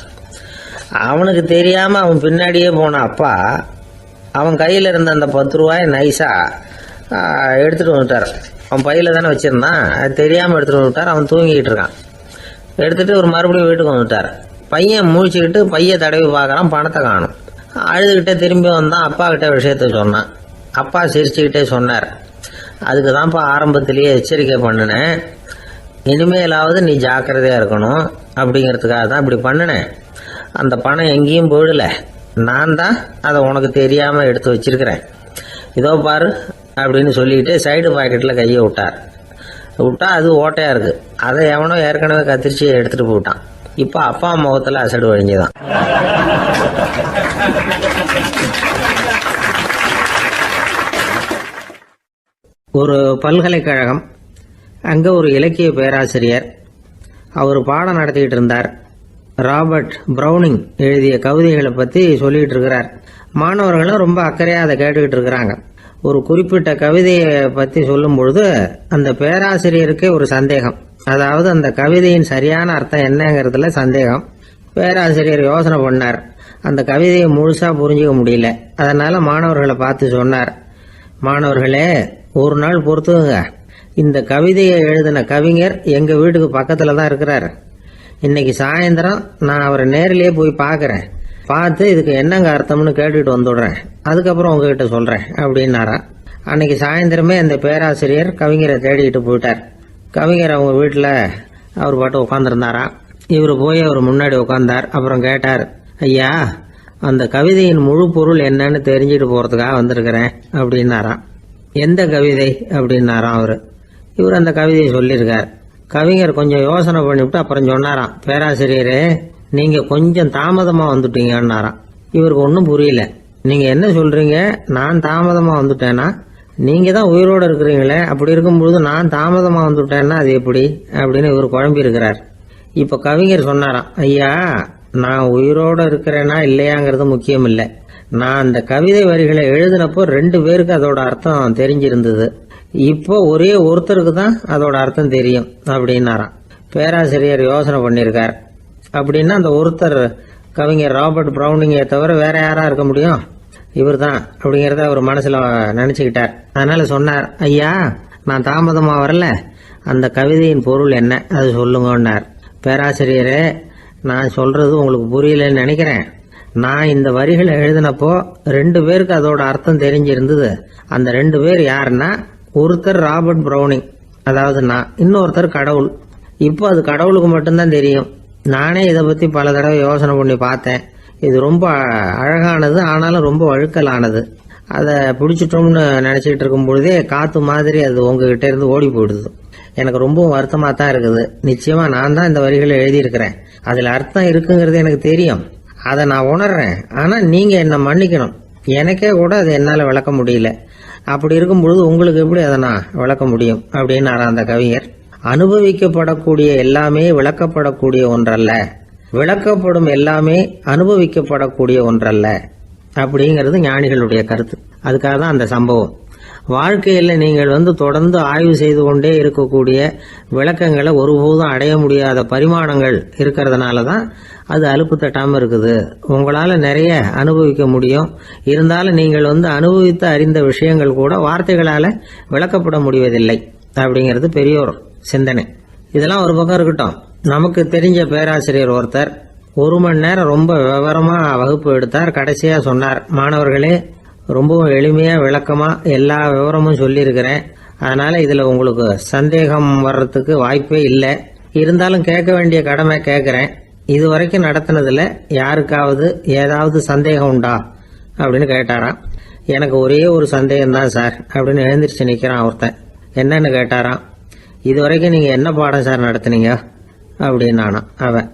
அவனுக்கு தெரியாமல் அவன் பின்னாடியே போன அப்பா அவன் கையில் இருந்த அந்த 10 ரூபாயை நைஸாக எடுத்துகிட்டு வந்துட்டார். அவன் பையில் தானே வச்சுருந்தான், அது தெரியாமல் எடுத்துகிட்டு வந்துட்டார். அவன் தூங்கிக்கிட்டு இருக்கான். எடுத்துகிட்டு ஒரு மறுபடியும் வீட்டுக்கு வந்துட்டார். பையன் முழிச்சுக்கிட்டு பையை தடவி பார்க்குறான், பணத்தை காணும். அழுதுகிட்டே திரும்பி வந்தான். அப்பா கிட்ட விஷயத்த சொன்னான். அப்பா சிரிச்சுக்கிட்டே சொன்னார், அதுக்கு தான்ப்பா ஆரம்பத்திலேயே எச்சரிக்கை பண்ணினேன், இனிமேலாவது நீ ஜாக்கிரதையாக இருக்கணும் அப்படிங்கிறதுக்காக தான் இப்படி பண்ணினேன். அந்த பணம் எங்கேயும் போயிடல, நான் தான் அதை உனக்கு தெரியாமல் எடுத்து வச்சிருக்கிறேன். இதோ பாரு அப்படின்னு சொல்லிக்கிட்டு சைடு பாக்கெட்டில் கையை விட்டா அது ஓட்டையாக இருக்குது. அதை எவனோ ஏற்கனவே கத்திரிச்சு எடுத்துகிட்டு போயிட்டான். இப்போ அப்பா முகத்தில் அசடு வழிஞ்சுதான். ஒரு பல்கலைக்கழகம், அங்கே ஒரு இலக்கிய பேராசிரியர், அவர் பாடம் நடத்திக்கிட்டு இருந்தார். ராபர்ட் ப்ரௌனிங் எழுதிய கவிதைகளை பற்றி சொல்லிகிட்டு இருக்கிறார். மாணவர்களும் ரொம்ப அக்கறையாக அதை கேட்டுக்கிட்டு இருக்கிறாங்க. ஒரு குறிப்பிட்ட கவிதையை பற்றி சொல்லும் பொழுது அந்த பேராசிரியருக்கே ஒரு சந்தேகம். அதாவது அந்த கவிதையின் சரியான அர்த்தம் என்னங்கிறதுல சந்தேகம். பேராசிரியர் யோசனை பண்ணார். அந்த கவிதையை முழுசாக புரிஞ்சிக்க முடியல. அதனால் மாணவர்களை பார்த்து சொன்னார், மாணவர்களே, ஒரு நாள் பொறுத்துங்க, இந்த கவிதையை எழுதின கவிஞர் எங்கள் வீட்டுக்கு பக்கத்தில் தான் இருக்கிறார். இன்னைக்கு சாயந்தரம் நான் அவரை நேரிலேயே போய் பார்க்குறேன். பார்த்து இதுக்கு என்னங்க அர்த்தம்னு கேட்டுட்டு வந்துடுறேன். அதுக்கப்புறம் உங்ககிட்ட சொல்கிறேன் அப்படின்னாராம். அன்னைக்கு சாயந்தரமே அந்த பேராசிரியர் கவிஞரை தேடிக்கிட்டு போயிட்டார். கவிஞர் அவங்க வீட்டில் அவர் பாட்டு உட்காந்துருந்தாராம். இவர் போய் அவர் முன்னாடி உட்காந்தார். அப்புறம் கேட்டார், ஐயா, அந்த கவிதையின் முழு பொருள் என்னன்னு தெரிஞ்சுட்டு போகிறதுக்காக வந்திருக்கிறேன் அப்படின்னாராம். எந்த கவிதை அப்படின்னாராம் அவர். இவர் அந்த கவிதையை சொல்லியிருக்கார். கவிஞர் கொஞ்சம் யோசனை பண்ணிவிட்டு அப்புறம் சொன்னாராம், பேராசிரியரே நீங்க கொஞ்சம் தாமதமா வந்துட்டீங்கன்னாராம். இவருக்கு ஒன்றும் புரியல. நீங்க என்ன சொல்றீங்க, நான் தாமதமா வந்துட்டேன்னா? நீங்க தான் உயிரோடு இருக்கிறீங்களே, அப்படி இருக்கும்பொழுது நான் தாமதமா வந்துட்டேன்னா அது எப்படி அப்படின்னு இவர் குழம்பி இருக்கிறார். இப்ப கவிஞர் சொன்னாராம், ஐயா நான் உயிரோடு இருக்கிறேனா இல்லையாங்கிறது முக்கியம் இல்லை. நான் அந்த கவிதை வரிகளை எழுதினப்போ 2 பேருக்கு அதோட அர்த்தம் தெரிஞ்சிருந்தது. இப்போ ஒரே ஒருத்தருக்கு தான் அதோட அர்த்தம் தெரியும் அப்படின்னாராம். பேராசிரியர் யோசனை பண்ணியிருக்கார். அப்படின்னா அந்த ஒருத்தர் கவிஞர் ராபர்ட் பிரவுனிங்கை தவிர வேற யாரா இருக்க முடியும்? இவர் தான் அப்படிங்கிறத அவர் மனசுல நினைச்சுக்கிட்டார். அதனால சொன்னார், ஐயா நான் தாமதமா வரல, அந்த கவிதையின் பொருள் என்ன அது சொல்லுங்கன்னார். பேராசிரியரே நான் சொல்றது உங்களுக்கு புரியலன்னு நினைக்கிறேன். நான் இந்த வரிகளை எழுதினப்போ 2 பேருக்கு அதோட அர்த்தம் தெரிஞ்சிருந்தது. அந்த 2 பேர் யாருன்னா, ஒருத்தர் ராபர்ட் பிரவுனிங், அதாவது நான், இன்னொருத்தர் கடவுள். இப்போ அது கடவுளுக்கு மட்டும்தான் தெரியும். நானே இதை பத்தி பல தடவை யோசனை பண்ணி பார்த்தேன். இது ரொம்ப அழகானது, ஆனாலும் ரொம்ப வழுக்கலானது. அதை பிடிச்சிட்டோம்னு நினைச்சிட்டு இருக்கும் பொழுதே காத்து மாதிரி அது உங்ககிட்ட இருந்து ஓடி போயிடுது. எனக்கு ரொம்பவும் வருத்தமா தான் இருக்குது. நிச்சயமா நான் தான் இந்த வரிகளை எழுதியிருக்கிறேன். அதுல அர்த்தம் இருக்குங்கிறது எனக்கு தெரியும், அதை நான் உணர்றேன். ஆனா நீங்க என்ன மன்னிக்கணும், எனக்கே கூட அதை என்னால விளக்க முடியல. அப்படி இருக்கும் பொழுது உங்களுக்கு எப்படி அதை நான் விளக்க முடியும் அப்படின்னு அந்த கவிஞர். அனுபவிக்கப்படக்கூடிய எல்லாமே விளக்கப்படக்கூடிய ஒன்றல்ல, விளக்கப்படும் எல்லாமே அனுபவிக்கப்படக்கூடிய ஒன்றல்ல அப்படிங்கிறது ஞானிகளுடைய கருத்து. அதுக்காக தான் அந்த சம்பவம். வாழ்க்கையில் நீங்கள் தொடர்ந்து ஆய்வு செய்து கொண்டே இருக்கக்கூடிய விளக்கங்களை ஒருபோதும் அடைய முடியாத பரிமாணங்கள் இருக்கிறதுனால தான் அது அலுப்பு தட்டாமல் இருக்குது. உங்களால் நிறைய அனுபவிக்க முடியும், இருந்தாலும் நீங்கள் அனுபவித்து அறிந்த விஷயங்கள் கூட வார்த்தைகளால் விளக்கப்பட முடிவதில்லை அப்படிங்கிறது பெரியோர் சிந்தனை. இதெல்லாம் ஒரு பக்கம் இருக்கட்டும். நமக்கு தெரிஞ்ச பேராசிரியர் ஒருத்தர் 1 மணி நேரம் ரொம்ப விவரமா வகுப்பு எடுத்தார். கடைசியா சொன்னார், மாணவர்களே ரொம்பவும் எளிமையா விளக்கமா எல்லா விவரமும் சொல்லியிருக்கிறேன். அதனால இதுல உங்களுக்கு சந்தேகம் வர்றதுக்கு வாய்ப்பே இல்லை. இருந்தாலும் கேட்க வேண்டிய கடமை கேட்கிறேன். இது வரைக்கும் நடத்தினதுல யாருக்காவது ஏதாவது சந்தேகம் உண்டா அப்படின்னு கேட்டாராம். எனக்கு ஒரே ஒரு சந்தேகம் தான் சார் அப்படின்னு எழுந்திரிச்சு நிக்கிறான் ஒருத்தன். என்னன்னு கேட்டாராம். இது வரைக்கும் நீங்க என்ன பாடம் சார் நடத்துனீங்க அப்படின்னானா அவன்.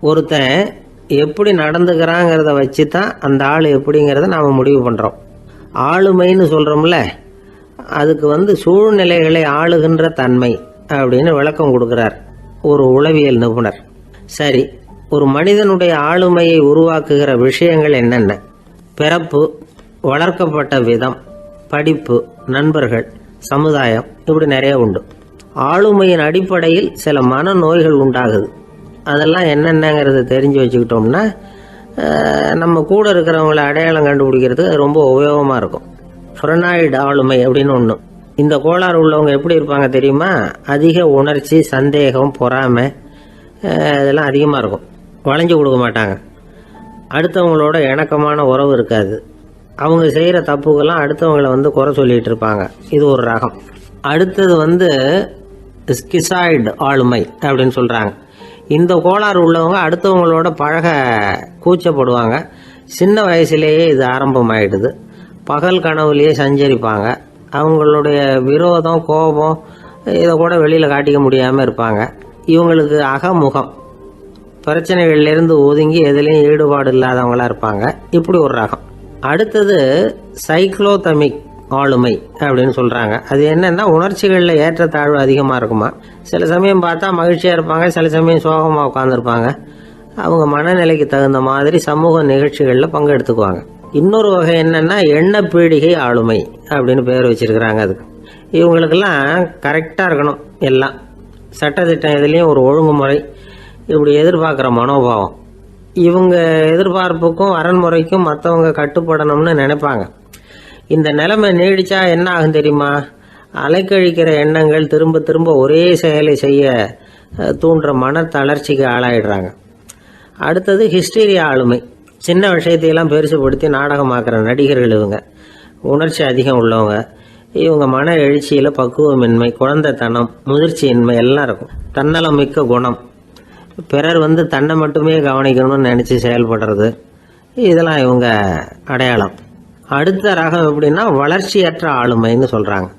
ஒருத்தன் எப்படி நடந்துக்கிறாங்கிறத வச்சு தான் அந்த ஆள் எப்படிங்கிறத நாம் முடிவு பண்ணுறோம். ஆளுமைன்னு சொல்கிறோம்ல, அதுக்கு சூழ்நிலைகளை ஆளுகின்ற தன்மை அப்படின்னு விளக்கம் கொடுக்குறார் ஒரு உளவியல் நிபுணர். சரி, ஒரு மனிதனுடைய ஆளுமையை உருவாக்குகிற விஷயங்கள் என்னென்ன? பிறப்பு, வளர்க்கப்பட்ட விதம், படிப்பு, நண்பர்கள், சமுதாயம், இப்படி நிறைய உண்டு. ஆளுமையின் அடிப்படையில் சில மனநோய்கள் உண்டாகுது. அதெல்லாம் என்னென்னங்கிறத தெரிஞ்சு வச்சுக்கிட்டோம்னா நம்ம கூட இருக்கிறவங்களை அடையாளம் கண்டுபிடிக்கிறதுக்கு ரொம்ப உபயோகமாக இருக்கும். ஃப்ரெனாய்டு ஆளுமை அப்படின்னு ஒன்று. இந்த கோளாறு உள்ளவங்க எப்படி இருப்பாங்க தெரியுமா? அதிக உணர்ச்சி, சந்தேகம், பொறாமை இதெல்லாம் அதிகமாக இருக்கும். வளைஞ்சு கொடுக்க மாட்டாங்க. அடுத்தவங்களோட இணக்கமான உறவு இருக்காது. அவங்க செய்கிற தப்புக்கெல்லாம் அடுத்தவங்களை குறை சொல்லிட்டு இருப்பாங்க. இது ஒரு ரகம். அடுத்தது ஸ்கிசாய்டு ஆளுமை அப்படின்னு சொல்கிறாங்க. இந்த கோளாறு உள்ளவங்க அடுத்தவங்களோட பழக கூச்சப்படுவாங்க. சின்ன வயசுலேயே இது ஆரம்பமாயிடுது. பகல் கனவுலேயே சஞ்சரிப்பாங்க. அவங்களுடைய விரோதம், கோபம் இதை கூட வெளியில் காட்டிக்க முடியாமல் இருப்பாங்க. இவங்களுக்கு அகமுகம், பிரச்சனைகள்லேருந்து ஒதுங்கி எதுலேயும் ஈடுபாடு இல்லாதவங்களா இருப்பாங்க. இப்படி ஒரு ரகம். அடுத்தது சைக்ளோதமிக் ஆளுமை அப்படின்னு சொல்கிறாங்க. அது என்னன்னா, உணர்ச்சிகளில் ஏற்றத்தாழ்வு அதிகமாக இருக்குமா. சில சமயம் பார்த்தா மகிழ்ச்சியாக இருப்பாங்க, சில சமயம் சோகமாக உட்காந்துருப்பாங்க. அவங்க மனநிலைக்கு தகுந்த மாதிரி சமூக நிகழ்ச்சிகளில் பங்கெடுத்துக்குவாங்க. இன்னொரு வகை என்னன்னா, எண்ண பீடிகை ஆளுமை அப்படின்னு பேர் வச்சிருக்கிறாங்க. அதுக்கு இவங்களுக்கெல்லாம் கரெக்டாக இருக்கணும், எல்லாம் சட்டத்திட்டம், எதுலேயும் ஒரு ஒழுங்குமுறை, இப்படி எதிர்பார்க்குற மனோபாவம். இவங்க எதிர்பார்ப்புக்கும் அரண்முறைக்கும் மற்றவங்க கட்டுப்படணும்னு நினைப்பாங்க. இந்த நிலைமை நீடிச்சா என்ன ஆகும் தெரியுமா? அலைக்கழிக்கிற எண்ணங்கள் திரும்ப திரும்ப ஒரே செயலை செய்ய தூண்டுற மன தளர்ச்சிக்கு ஆளாயிடுறாங்க. அடுத்தது ஹிஸ்டீரியா ஆளுமை. சின்ன விஷயத்தையெல்லாம் பெருசுபடுத்தி நாடகமாக்குற நடிகர்கள் இவங்க. உணர்ச்சி அதிகம் உள்ளவங்க. இவங்க மன எழுச்சியில் பக்குவமின்மை, குழந்தைத்தனம், முதிர்ச்சியின்மை எல்லாம் இருக்கும். தன்னலம் மிக்க குணம். பிறர் தன்னை மட்டுமே கவனிக்கணும்னு நினச்சி செயல்படுறது, இதெல்லாம் இவங்க அடையாளம். அடுத்த ரகம் எப்படின்னா வளர்ச்சியற்ற ஆளுமைன்னு சொல்றாங்க.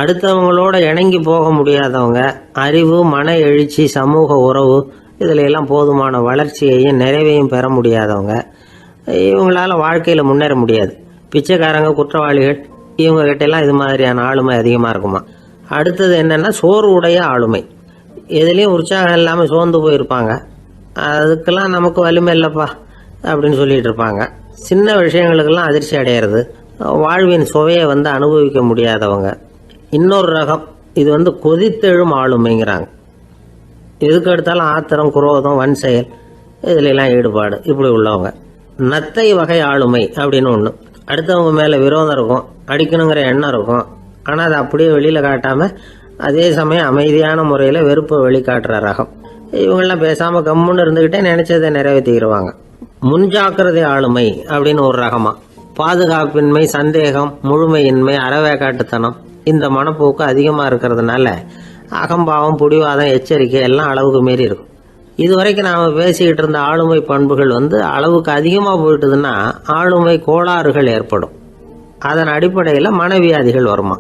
அடுத்தவங்களோட இணங்கி போக முடியாதவங்க, அறிவு, மன எழுச்சி, சமூக உறவு இதுல எல்லாம் போதுமான வளர்ச்சியையும் நிறைவையும் பெற முடியாதவங்க, இவங்களால வாழ்க்கையில முன்னேற முடியாது. பிச்சைக்காரங்க, குற்றவாளிகள், இவங்க கிட்ட எல்லாம் இது மாதிரியான ஆளுமை அதிகமா இருக்குமா. அடுத்தது என்னன்னா சோர்வுடைய ஆளுமை. எதுலேயும் உற்சாகம் இல்லாமல் சோர்ந்து போயிருப்பாங்க. அதுக்கெல்லாம் நமக்கு வலிமை இல்லைப்பா அப்படின்னு சொல்லிட்டு இருப்பாங்க. சின்ன விஷயங்களுக்கெல்லாம் அதிர்ச்சி அடையிறது, வாழ்வின் சுவையை அனுபவிக்க முடியாதவங்க. இன்னொரு ரகம், இது கொதித்தெழும் ஆளுமைங்கிறாங்க. எதுக்கு எடுத்தாலும் ஆத்திரம், குரோதம், வன் செயல் இதுல எல்லாம் ஈடுபாடு, இப்படி உள்ளவங்க. நத்தை வகை ஆளுமை அப்படின்னு ஒன்று. அடுத்தவங்க மேல விரோதம் இருக்கும், அடிக்கணுங்கிற எண்ணம் இருக்கும். ஆனா அதை அப்படியே வெளியில காட்டாம அதே சமயம் அமைதியான முறையில வெறுப்பை வெளிக்காட்டுற ரகம். இவங்கெல்லாம் பேசாம கம்முன்னு இருந்துகிட்டே நினைச்சதை நிறைவேற்றிடுவாங்க. முன்ஜாக்கிரதை ஆளுமை அப்படின்னு ஒரு ரகமா. பாதுகாப்பின்மை, சந்தேகம், முழுமையின்மை, அறவேக்காட்டுத்தனம் இந்த மனப்போக்கு அதிகமா இருக்கிறதுனால அகம்பாவம், புடிவாதம், எச்சரிக்கை எல்லாம் அளவுக்கு மீறி இருக்கும். இதுவரைக்கும் நாம பேசிக்கிட்டு இருந்த ஆளுமை பண்புகள் அளவுக்கு அதிகமா போயிட்டுதுன்னா ஆளுமை கோளாறுகள் ஏற்படும். அதன் அடிப்படையில மனவியாதிகள் வருமா.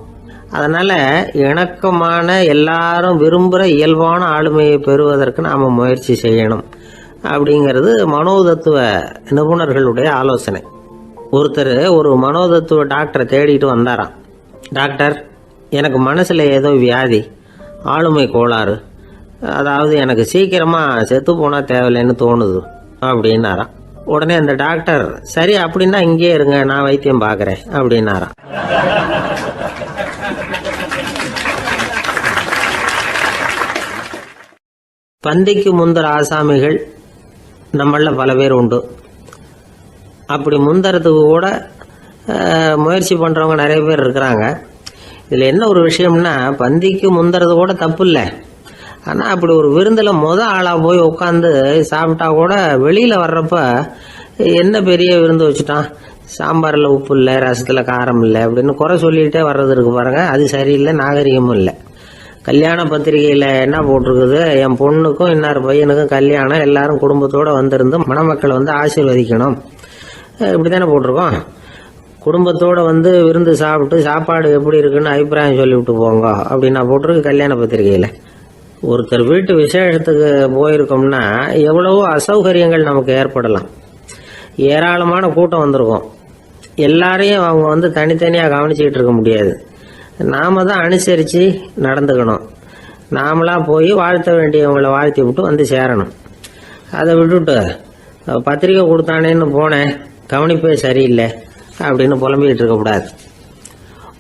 அதனால இணக்கமான, எல்லாரும் விரும்புகிற இயல்பான ஆளுமையை பெறுவதற்கு நாம முயற்சி செய்யணும் அப்படிங்கிறது மனோதத்துவ நிபுணர்களுடைய ஆலோசனை. ஒருத்தர் ஒரு மனோதத்துவ டாக்டரை தேடிட்டு வந்தாராம். டாக்டர், எனக்கு மனசுல ஏதோ வியாதி, ஆளுமை கோளாறு, அதாவது எனக்கு சீக்கிரமா செத்து போனா தேவையில்லைன்னு தோணுது அப்படின்னாராம். உடனே அந்த டாக்டர், சரி அப்படின்னா இங்கே இருங்க, நான் வைத்தியம் பார்க்கறேன் அப்படின்னாராம். பந்திக்கு முந்தர ஆசாமிகள் நம்மள பல பேர் உண்டு. அப்படி முந்தறதுக்கு கூட முயற்சி பண்றவங்க நிறைய பேர் இருக்கிறாங்க. இதுல என்ன ஒரு விஷயம்னா, பந்திக்கு முந்தறது கூட தப்பு இல்லை. ஆனா அப்படி ஒரு விருந்துல ஆளா போய் உட்காந்து சாப்பிட்டா கூட வெளியில வர்றப்ப என்ன பெரிய விருந்து வச்சுட்டான், சாம்பார்ல உப்பு இல்லை, ரசத்துல காரம் இல்லை அப்படின்னு குறை சொல்லிட்டே வர்றது இருக்கு பாருங்க. அது சரியில்லை, நாகரிகமும் இல்லை. கல்யாண பத்திரிகையில என்ன போட்டிருக்குது, என் பொண்ணுக்கும் இன்னார் பையனுக்கும் கல்யாணம், எல்லாரும் குடும்பத்தோட வந்திருந்து மணமக்களை ஆசீர்வதிக்கணும், இப்படித்தானே போட்டிருக்கோம். குடும்பத்தோட விருந்து சாப்பிட்டு சாப்பாடு எப்படி இருக்குன்னு அபிப்பிராயம் சொல்லிவிட்டு போங்க அப்படின்னா போட்டிருக்கு கல்யாண பத்திரிகையில. ஒருத்தர் வீட்டு விசேஷத்துக்கு போயிருக்கோம்னா எவ்வளவோ அசௌகரியங்கள் நமக்கு ஏற்படலாம். ஏராளமான கூட்டம் வந்திருக்கும். எல்லாரையும் அவங்க தனித்தனியா கவனிச்சுக்கிட்டு இருக்க முடியாது. நாம தான் அனுசரிச்சு நடந்துக்கணும். நாமளா போய் வாழ்த்த வேண்டியவங்களை வாழ்த்தி விட்டு சேரணும். அதை விட்டுட்டு பத்திரிக்கை கொடுத்தானேன்னு போனேன், கவனிப்பே சரியில்லை அப்படின்னு புலம்பிக்கிட்டு இருக்கக்கூடாது.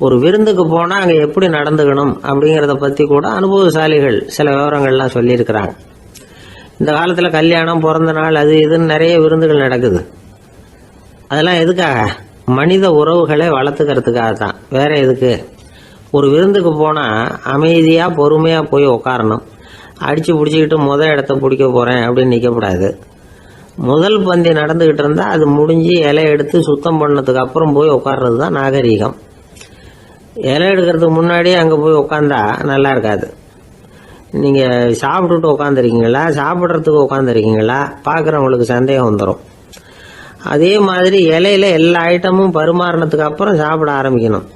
ஒரு விருந்துக்கு போனா அங்க எப்படி நடந்துக்கணும் அப்படிங்கறத பத்தி கூட அனுபவசாலிகள் சில விவரங்கள்லாம் சொல்லியிருக்கிறாங்க. இந்த காலத்துல கல்யாணம், பிறந்த நாள், அது இதுன்னு நிறைய விருந்துகள் நடக்குது. அதெல்லாம் எதுக்காக? மனித உறவுகளை வளர்த்துக்கிறதுக்காக தான், வேற எதுக்கு? ஒரு விருந்துக்கு போனா அமைதியா பொறுமையா போய் உட்காரணும். அடிச்சு பிடிச்சிக்கிட்டு இடத்த பிடிக்க போறேன் அப்படின்னு நிற்கக்கூடாது. முதல் பந்தி நடந்துகிட்டு இருந்தா அது முடிஞ்சு இலை எடுத்து சுத்தம் பண்ணதுக்கு அப்புறம் போய் உட்கார்றது தான் நாகரீகம். இலை எடுக்கிறதுக்கு முன்னாடியே அங்க போய் உட்காந்தா நல்லா இருக்காது. நீங்க சாப்பிட்டுட்டு உட்காந்துருக்கீங்களா, சாப்பிட்றதுக்கு உட்காந்துருக்கீங்களா, பாக்குறவங்களுக்கு சந்தேகம் வந்துடும். அதே மாதிரி இலையில எல்லா ஐட்டமும் பரிமாறினதுக்கு அப்புறம் சாப்பிட ஆரம்பிக்கணும்.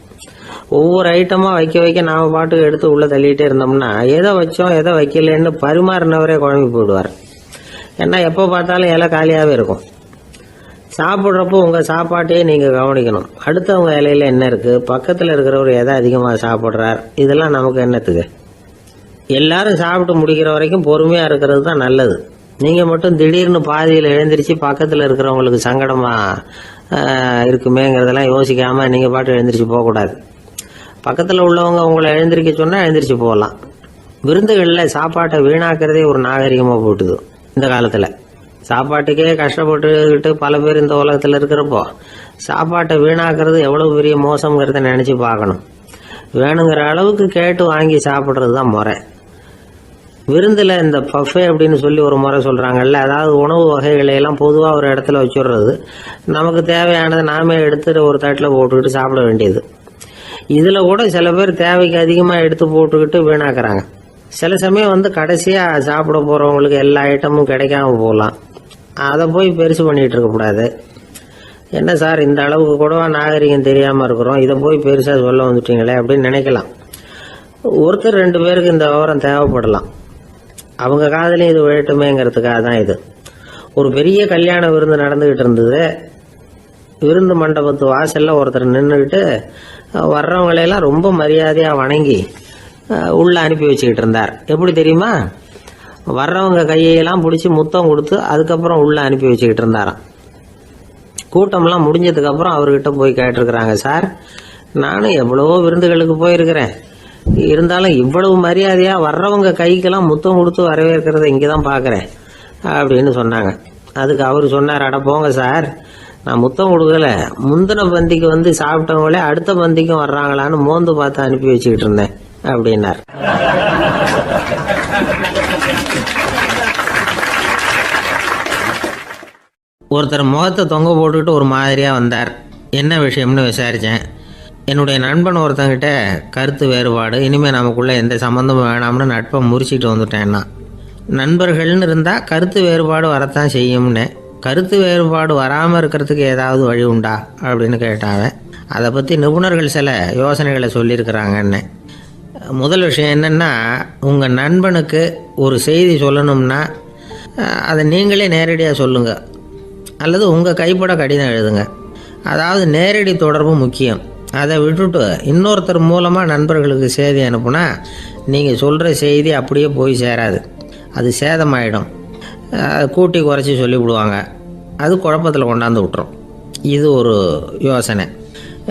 ஒவ்வொரு ஐட்டமா வைக்க வைக்க நாம பாட்டுக்கு எடுத்து உள்ள தள்ளிட்டே இருந்தோம்னா எதை வச்சோம் எதை வைக்கலன்னு பரிமாறினவரே குழம்பி போயிடுவார். ஏன்னா எப்போ பார்த்தாலும் இலை காலியாவே இருக்கும். சாப்பிட்றப்போ உங்க சாப்பாட்டையே நீங்க கவனிக்கணும். அடுத்தவங்க இலையில என்ன இருக்கு, பக்கத்துல இருக்கிறவர் எதை அதிகமா சாப்பிட்றார், இதெல்லாம் நமக்கு என்னத்துக்கு? எல்லாரும் சாப்பிட்டு முடிக்கிற வரைக்கும் பொறுமையா இருக்கிறது தான் நல்லது. நீங்க மட்டும் திடீர்னு பாதியில் எழுந்திரிச்சு பக்கத்துல இருக்கிறவங்களுக்கு சங்கடமா இருக்குமேங்கிறதெல்லாம் யோசிக்காம நீங்க பாட்டு எழுந்திரிச்சு போகக்கூடாது. பக்கத்துல உள்ளவங்க உங்களை எழுந்திரிக்க சொன்னா எழுந்திரிச்சு போகலாம். விருந்துகள்ல சாப்பாட்டை வீணாக்கிறதே ஒரு நாகரிகமா போட்டுது. இந்த காலத்துல சாப்பாட்டுக்கே கஷ்டப்பட்டுக்கிட்டு பல பேர் இந்த உலகத்துல இருக்கிறப்போ சாப்பாட்டை வீணாக்குறது எவ்வளவு பெரிய மோசம்ங்கிறத நினைச்சு பார்க்கணும். வேணுங்கிற அளவுக்கு கேட்டு வாங்கி சாப்பிட்றது தான் முறை. விருந்துல இந்த பஃபே அப்படின்னு சொல்லி ஒரு முறை சொல்றாங்கல்ல, அதாவது உணவு வகைகளை எல்லாம் பொதுவா ஒரு இடத்துல வச்சுடுறது, நமக்கு தேவையானதை நாமே எடுத்துட்டு ஒரு தட்டில் போட்டுக்கிட்டு சாப்பிட வேண்டியது. இதுல கூட சில பேர் தேவைக்கு அதிகமா எடுத்து போட்டுக்கிட்டு வீணாக்குறாங்க. சில சமயம் கடைசியா சாப்பிட போறவங்களுக்கு எல்லா ஐட்டமும் கிடைக்காம போகலாம். அதை போய் பெருசு பண்ணிட்டு இருக்க கூடாது. என்ன சார் இந்த அளவுக்கு கூடவா நாகரிகம் தெரியாமல் இருக்கிறோம், இதை போய் பெருசாக சொல்ல வந்துட்டீங்களே அப்படின்னு நினைக்கலாம். ஒருத்தர் 2 பேருக்கு இந்த விவரம் தேவைப்படலாம். அவங்க காதலையும் இது விழட்டுமேங்கிறதுக்காக தான் இது. ஒரு பெரிய கல்யாண விருந்து நடந்துகிட்டு இருந்தது. விருந்து மண்டபத்து வாசல்ல ஒருத்தர் நின்றுக்கிட்டு வர்றவங்களையெல்லாம் ரொம்ப மரியாதையாக வணங்கி உள்ள அனுப்பி வச்சுக்கிட்டு இருந்தார். எப்படி தெரியுமா? வர்றவங்க கையெல்லாம் பிடிச்சி முத்தம் கொடுத்து அதுக்கப்புறம் உள்ள அனுப்பி வச்சுக்கிட்டு இருந்தாராம். கூட்டம்லாம் முடிஞ்சதுக்கு அப்புறம் அவர்கிட்ட போய் கேட்டிருக்கிறாங்க, சார் நானும் எவ்வளவோ விருந்துகளுக்கு போயிருக்கிறேன், இருந்தாலும் இவ்வளவு மரியாதையா வர்றவங்க கைக்கெல்லாம் முத்தம் கொடுத்து வரவேற்கிறத இங்கதான் பாக்குறேன் அப்படின்னு சொன்னாங்க. அதுக்கு அவர் சொன்னார், அட போங்க சார், நான் முத்தம் கொடுக்கல, முந்தின பந்திக்கு வந்து சாப்பிட்டவங்களே அடுத்த பந்திக்கும் வர்றாங்களான்னு மோந்து பார்த்து அனுப்பி வச்சுக்கிட்டு இருந்தேன் அப்படின்னார். ஒருத்தர் முகத்தை தொங்க போட்டுக்கிட்டு ஒரு மாதிரியா வந்தார். என்ன விஷயம்னு விசாரிச்சேன். என்னுடைய நண்பன் ஒருத்தங்கிட்ட கருத்து வேறுபாடு, இனிமேல் நமக்குள்ளே எந்த சம்மந்தமும் வேணாம்னு நட்பை முறிச்சிட்டு வந்துட்டேன்னா. நண்பர்கள்னு இருந்தால் கருத்து வேறுபாடு வரத்தான் செய்யும்னு. கருத்து வேறுபாடு வராமல் இருக்கிறதுக்கு ஏதாவது வழி உண்டா அப்படின்னு கேட்டாங்க. அதை பற்றி நிபுணர்கள் சில யோசனைகளை சொல்லியிருக்கிறாங்கன்னு. முதல் விஷயம் என்னென்னா, உங்கள் நண்பனுக்கு ஒரு செய்தி சொல்லணும்னா அதை நீங்களே நேரடியாக சொல்லுங்கள், அல்லது உங்கள் கைப்பட கடிதம் எழுதுங்க. அதாவது நேரடி தொடர்பு முக்கியம். அதை விட்டுட்டு இன்னொருத்தர் மூலமாக நண்பர்களுக்கு செய்தி அனுப்புனா நீங்கள் சொல்கிற செய்தி அப்படியே போய் சேராது, அது சேதமாயிடும். கூட்டி குறைச்சி சொல்லிவிடுவாங்க, அது குழப்பத்தில் கொண்டாந்து விட்டுரும். இது ஒரு யோசனை.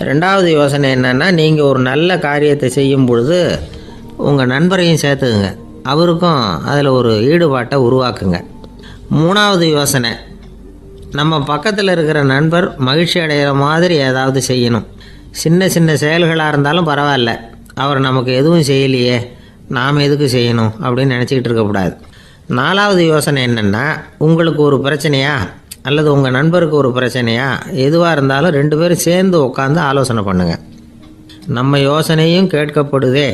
2வது யோசனை என்னென்னா, நீங்கள் ஒரு நல்ல காரியத்தை செய்யும் பொழுது உங்கள் நண்பரையும் சேர்த்துக்குங்க, அவருக்கும் அதில் ஒரு ஈடுபாட்டை உருவாக்குங்க. 3வது யோசனை, நம்ம பக்கத்தில் இருக்கிற நண்பர் மகிழ்ச்சி அடைகிற மாதிரி ஏதாவது செய்யணும். சின்ன சின்ன செயல்களாக இருந்தாலும் பரவாயில்ல, அவர் நமக்கு எதுவும் செய்யலையே, நாம் எதுக்கு செய்யணும் அப்படின்னு நினச்சிக்கிட்டு இருக்கக்கூடாது. 4வது யோசனை என்னென்னா, உங்களுக்கு ஒரு பிரச்சனையா அல்லது உங்கள் நண்பருக்கு ஒரு பிரச்சனையா, எதுவாக இருந்தாலும் 2 பேரும் சேர்ந்து உட்காந்து ஆலோசனை பண்ணுங்கள். நம்ம யோசனையும் கேட்கப்படுதே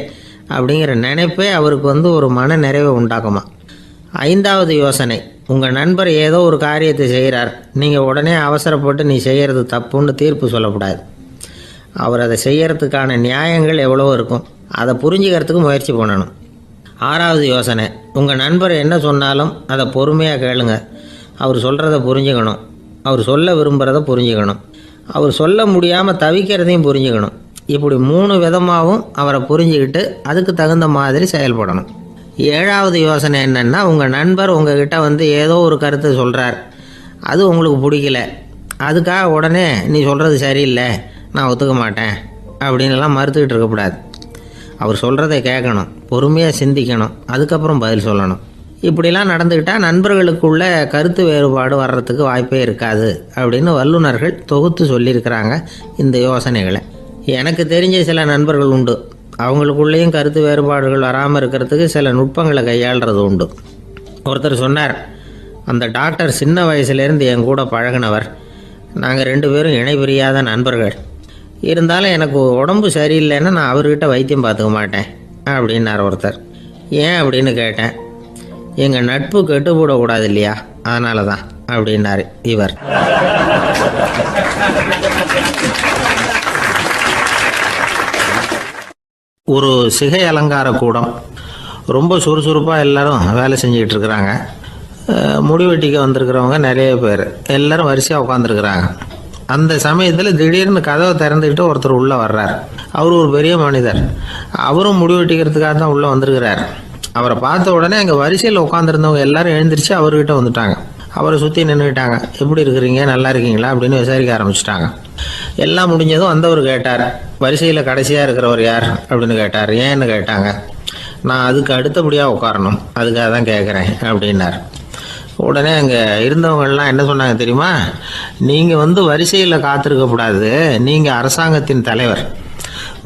அப்படிங்கிற நினைப்பே அவருக்கு வந்து ஒரு மன நிறைவை உண்டாக்குமா. 5வது யோசனை, உங்கள் நண்பர் ஏதோ ஒரு காரியத்தை செய்கிறார், நீங்கள் உடனே அவசரப்பட்டு நீ செய்கிறது தப்புன்னு தீர்ப்பு சொல்லக்கூடாது. அவர் அதை செய்யறதுக்கான நியாயங்கள் எவ்வளோ இருக்கும், அதை புரிஞ்சுக்கிறதுக்கு முயற்சி பண்ணணும். 6வது யோசனை, உங்கள் நண்பர் என்ன சொன்னாலும் அதை பொறுமையாக கேளுங்க. அவர் சொல்கிறத புரிஞ்சுக்கணும், அவர் சொல்ல விரும்புகிறத புரிஞ்சுக்கணும், அவர் சொல்ல முடியாமல் தவிக்கிறதையும் புரிஞ்சுக்கணும். இப்படி 3 விதமாகவும் அவரை புரிஞ்சுக்கிட்டு அதுக்கு தகுந்த மாதிரி செயல்படணும். 7வது யோசனை என்னென்னா, உங்கள் நண்பர் உங்ககிட்ட வந்து ஏதோ ஒரு கருத்தை சொல்கிறார், அது உங்களுக்கு பிடிக்கல, அதுக்காக உடனே நீ சொல்கிறது சரியில்லை, நான் ஒத்துக்க மாட்டேன் அப்படின்லாம் மறுத்துக்கிட்டு இருக்கக்கூடாது. அவர் சொல்கிறத கேட்கணும், பொறுமையாக சிந்திக்கணும், அதுக்கப்புறம் பதில் சொல்லணும். இப்படிலாம் நடந்துக்கிட்டால் நண்பர்களுக்குள்ள கருத்து வேறுபாடு வர்றதுக்கு வாய்ப்பே இருக்காது அப்படின்னு வல்லுநர்கள் தொகுத்து சொல்லியிருக்கிறாங்க இந்த யோசனைகளை. எனக்கு தெரிஞ்ச சில நண்பர்கள் உண்டு, அவங்களுக்குள்ளேயும் கருத்து வேறுபாடுகள் வராமல் இருக்கிறதுக்கு சில நுட்பங்களை கையாளுறது உண்டு. ஒருத்தர் சொன்னார், அந்த டாக்டர் சின்ன வயசுலேருந்து என் கூட பழகினவர், நாங்கள் 2 பேரும் இணை பிரியாத நண்பர்கள், இருந்தாலும் எனக்கு உடம்பு சரியில்லைன்னா நான் அவர்கிட்ட வைத்தியம் பார்த்துக்க மாட்டேன் அப்படின்னார் ஒருத்தர். ஏன் அப்படின்னு கேட்டேன். எங்கள் நட்பு கெட்டுப்படக்கூடாது இல்லையா, அதனால தான் அப்படின்னார் இவர். ஒரு சிகை அலங்கார கூடம், ரொம்ப சுறுசுறுப்பாக எல்லாரும் வேலை செஞ்சுக்கிட்டு இருக்கிறாங்க. முடிவெட்டிக்க வந்திருக்கிறவங்க நிறைய பேர், எல்லாரும் வரிசையாக உட்காந்துருக்குறாங்க. அந்த சமயத்தில் திடீர்னு கதவை திறந்துக்கிட்டு ஒருத்தர் உள்ளே வர்றார். அவர் ஒரு பெரிய மனிதர், அவரும் முடிவெட்டிக்கிறதுக்காக தான் உள்ளே வந்திருக்கிறார். அவரை பார்த்த உடனே அங்கே வரிசையில் உட்காந்துருந்தவங்க எல்லாரும் எழுந்திரிச்சு அவர்கிட்ட வந்துட்டாங்க. அவரை சுற்றி நின்றுக்கிட்டாங்க. எப்படி இருக்கிறீங்க, நல்லா இருக்கீங்களா அப்படின்னு விசாரிக்க ஆரம்பிச்சிட்டாங்க. எல்லாம் முடிஞ்சதும் வந்தவர் கேட்டார், வரிசையில் கடைசியாக இருக்கிறவர் யார் அப்படின்னு கேட்டார். ஏன்னு கேட்டாங்க. நான் அதுக்கு அடுத்தபடியாக உட்காரணும், அதுக்காக தான் கேட்குறேன் அப்படின்னார். உடனே அங்கே இருந்தவங்கள்லாம் என்ன சொன்னாங்க தெரியுமா, நீங்கள் வந்து வரிசையில் காத்திருக்கக்கூடாது, நீங்கள் அரசாங்கத்தின் தலைவர்,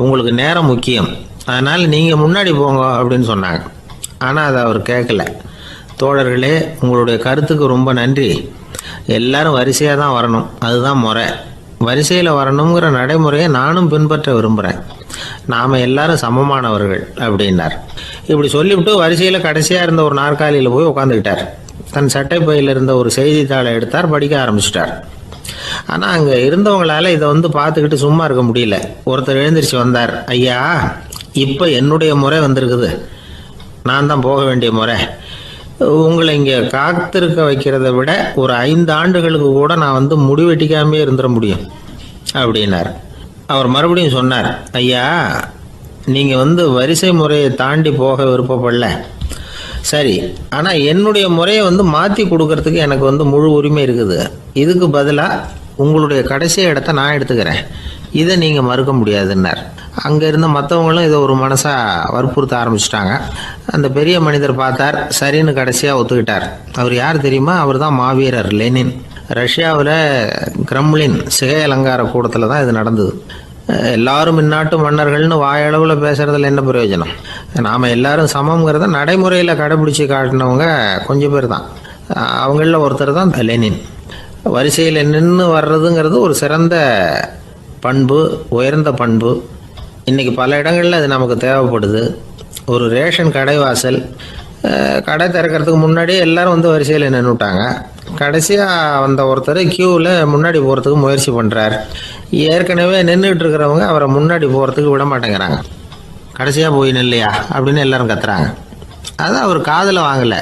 உங்களுக்கு நேரம் முக்கியம், அதனால் நீங்கள் முன்னாடி போங்க அப்படின்னு சொன்னாங்க. ஆனால் அதை அவர் கேட்கல. தோழர்களே, உங்களுடைய கருத்துக்கு ரொம்ப நன்றி, எல்லாரும் வரிசையாக தான் வரணும், அதுதான் முறை, வரிசையில் வரணுங்கிற நடைமுறையை நானும் பின்பற்ற விரும்புகிறேன், நாம் எல்லாரும் சமமானவர்கள் அப்படின்னார். இப்படி சொல்லிவிட்டு வரிசையில் கடைசியாக இருந்த ஒரு நாற்காலியில் போய் உட்காந்துக்கிட்டார். தன் சட்டை பையில் இருந்த ஒரு செய்தித்தாளை எடுத்தார், படிக்க ஆரம்பிச்சிட்டார். ஆனால் அங்கே இருந்தவங்களால இதை பார்த்துக்கிட்டு சும்மா இருக்க முடியல. ஒருத்தர் எழுந்திரிச்சு வந்தார். ஐயா, இப்போ என்னுடைய முறை வந்திருக்குது, நான் தான் போக வேண்டிய முறை. உங்களை இங்கே காத்திருக்க வைக்கிறத விட ஒரு 5 ஆண்டுகளுக்கு கூட நான் முடிவெட்டிக்காமே இருந்துட முடியும் அப்படின்னார். அவர் மறுபடியும் சொன்னார், ஐயா, நீங்கள் வரிசை முறையை தாண்டி போக விருப்பப்படல, சரி, ஆனால் என்னுடைய முறையை மாற்றி கொடுக்கறதுக்கு எனக்கு முழு உரிமை இருக்குது. இதுக்கு பதிலாக உங்களுடைய கடைசி இடத்த நான் எடுத்துக்கிறேன், இதை நீங்கள் மறுக்க முடியாதுன்னார். அங்கே இருந்த மற்றவங்களும் இதை ஒரு மனசாக வற்புறுத்த ஆரம்பிச்சிட்டாங்க. அந்த பெரிய மனிதர் பார்த்தார், சரின்னு கடைசியாக ஒத்துக்கிட்டார். அவர் யார் தெரியுமா? அவர் தான் மாவீரர் லெனின். ரஷ்யாவில் கிரெம்ளின் சிகை அலங்கார கூடத்தில் தான் இது நடந்தது. எல்லாரும் இந்நாட்டு மன்னர்கள்னு வாயளவில் பேசுறதுல என்ன பிரயோஜனம்? நாம் எல்லாரும் சமங்கிறத நடைமுறையில் கடைபிடிச்சி காட்டினவங்க கொஞ்சம் பேர் தான். அவங்களில் ஒருத்தர் தான் லெனின். வரிசையில் நின்று வர்றதுங்கிறது ஒரு சிறந்த பண்பு, உயர்ந்த பண்பு. இன்றைக்கி பல இடங்களில் அது நமக்கு தேவைப்படுது. ஒரு ரேஷன் கடைவாசல், கடை திறக்கிறதுக்கு முன்னாடியே எல்லாரும் வரிசையில் நின்றுட்டாங்க. கடைசியாக வந்த ஒருத்தர் கியூவில் முன்னாடி போகிறதுக்கு முயற்சி பண்ணுறார். ஏற்கனவே நின்றுட்டு இருக்கிறவங்க அவரை முன்னாடி போகிறதுக்கு விட மாட்டேங்கிறாங்க. கடைசியாக போய் நில்லையா அப்படின்னு எல்லாரும் கத்துறாங்க. அதான் அவர் காதில் வாங்கலை,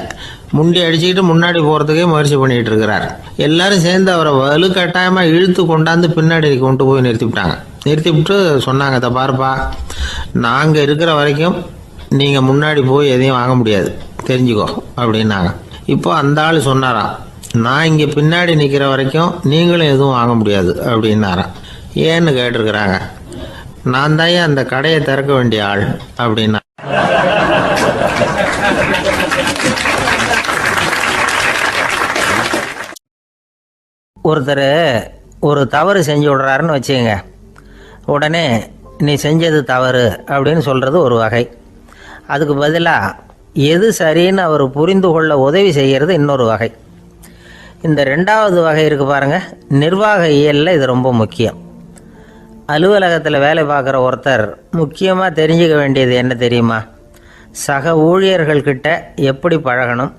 முண்டி அடிச்சுக்கிட்டு முன்னாடி போகிறதுக்கே முயற்சி பண்ணிகிட்டு இருக்கிறார். எல்லாரும் சேர்ந்து அவரை வலுக்கட்டாயமாக இழுத்து கொண்டாந்து பின்னாடி கொண்டு போய் நிறுத்திவிட்டு சொன்னாங்க, இதை பாருப்பா, நாங்கள் இருக்கிற வரைக்கும் நீங்கள் முன்னாடி போய் எதையும் வாங்க முடியாது, தெரிஞ்சுக்கோ அப்படின்னாங்க. இப்போ அந்த ஆள் சொன்னாராம், நான் இங்கே பின்னாடி நிற்கிற வரைக்கும் நீங்களும் எதுவும் வாங்க முடியாது அப்படின்னாராம். ஏன்னு கேட்டிருக்கிறாங்க. நான் தான் அந்த கடையை திறக்க வேண்டிய ஆள் அப்படின்னா. ஒருத்தர் ஒரு தவறு செஞ்சு விடுறாருன்னு வச்சுக்கோங்க. உடனே நீ செஞ்சது தவறு அப்படின்னு சொல்கிறது ஒரு வகை. அதுக்கு பதிலாக எது சரின்னு அவர் புரிந்து கொள்ள உதவி செய்கிறது இன்னொரு வகை. இந்த 2வது வகை இருக்குது பாருங்கள், நிர்வாக இயலில் இது ரொம்ப முக்கியம். அலுவலகத்தில் வேலை பார்க்குற ஒருத்தர் முக்கியமாக தெரிஞ்சுக்க வேண்டியது என்ன தெரியுமா? சக ஊழியர்கள்கிட்ட எப்படி பழகணும்,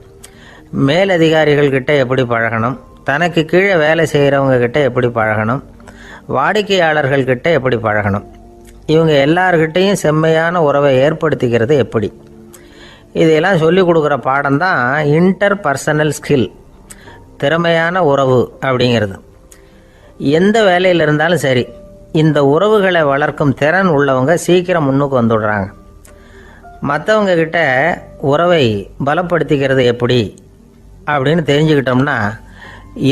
மேலதிகாரிகள்கிட்ட எப்படி பழகணும், தனக்கு கீழே வேலை செய்கிறவங்கக்கிட்ட எப்படி பழகணும், வாடிக்கையாளர்கள்கிட்ட எப்படி பழகணும், இவங்க எல்லார்கிட்டையும் செம்மையான உறவை ஏற்படுத்திக்கிறது எப்படி, இதையெல்லாம் சொல்லிக் கொடுக்குற பாடம் தான் இன்டர் பர்சனல் ஸ்கில், திறமையான உறவு அப்படிங்கிறது. எந்த வேலையில் இருந்தாலும் சரி, இந்த உறவுகளை வளர்க்கும் திறன் உள்ளவங்க சீக்கிரம் முன்னுக்கு வந்துடுறாங்க. மற்றவங்க கிட்ட உறவை பலப்படுத்திக்கிறது எப்படி அப்படின்னு தெரிஞ்சுக்கிட்டோம்னா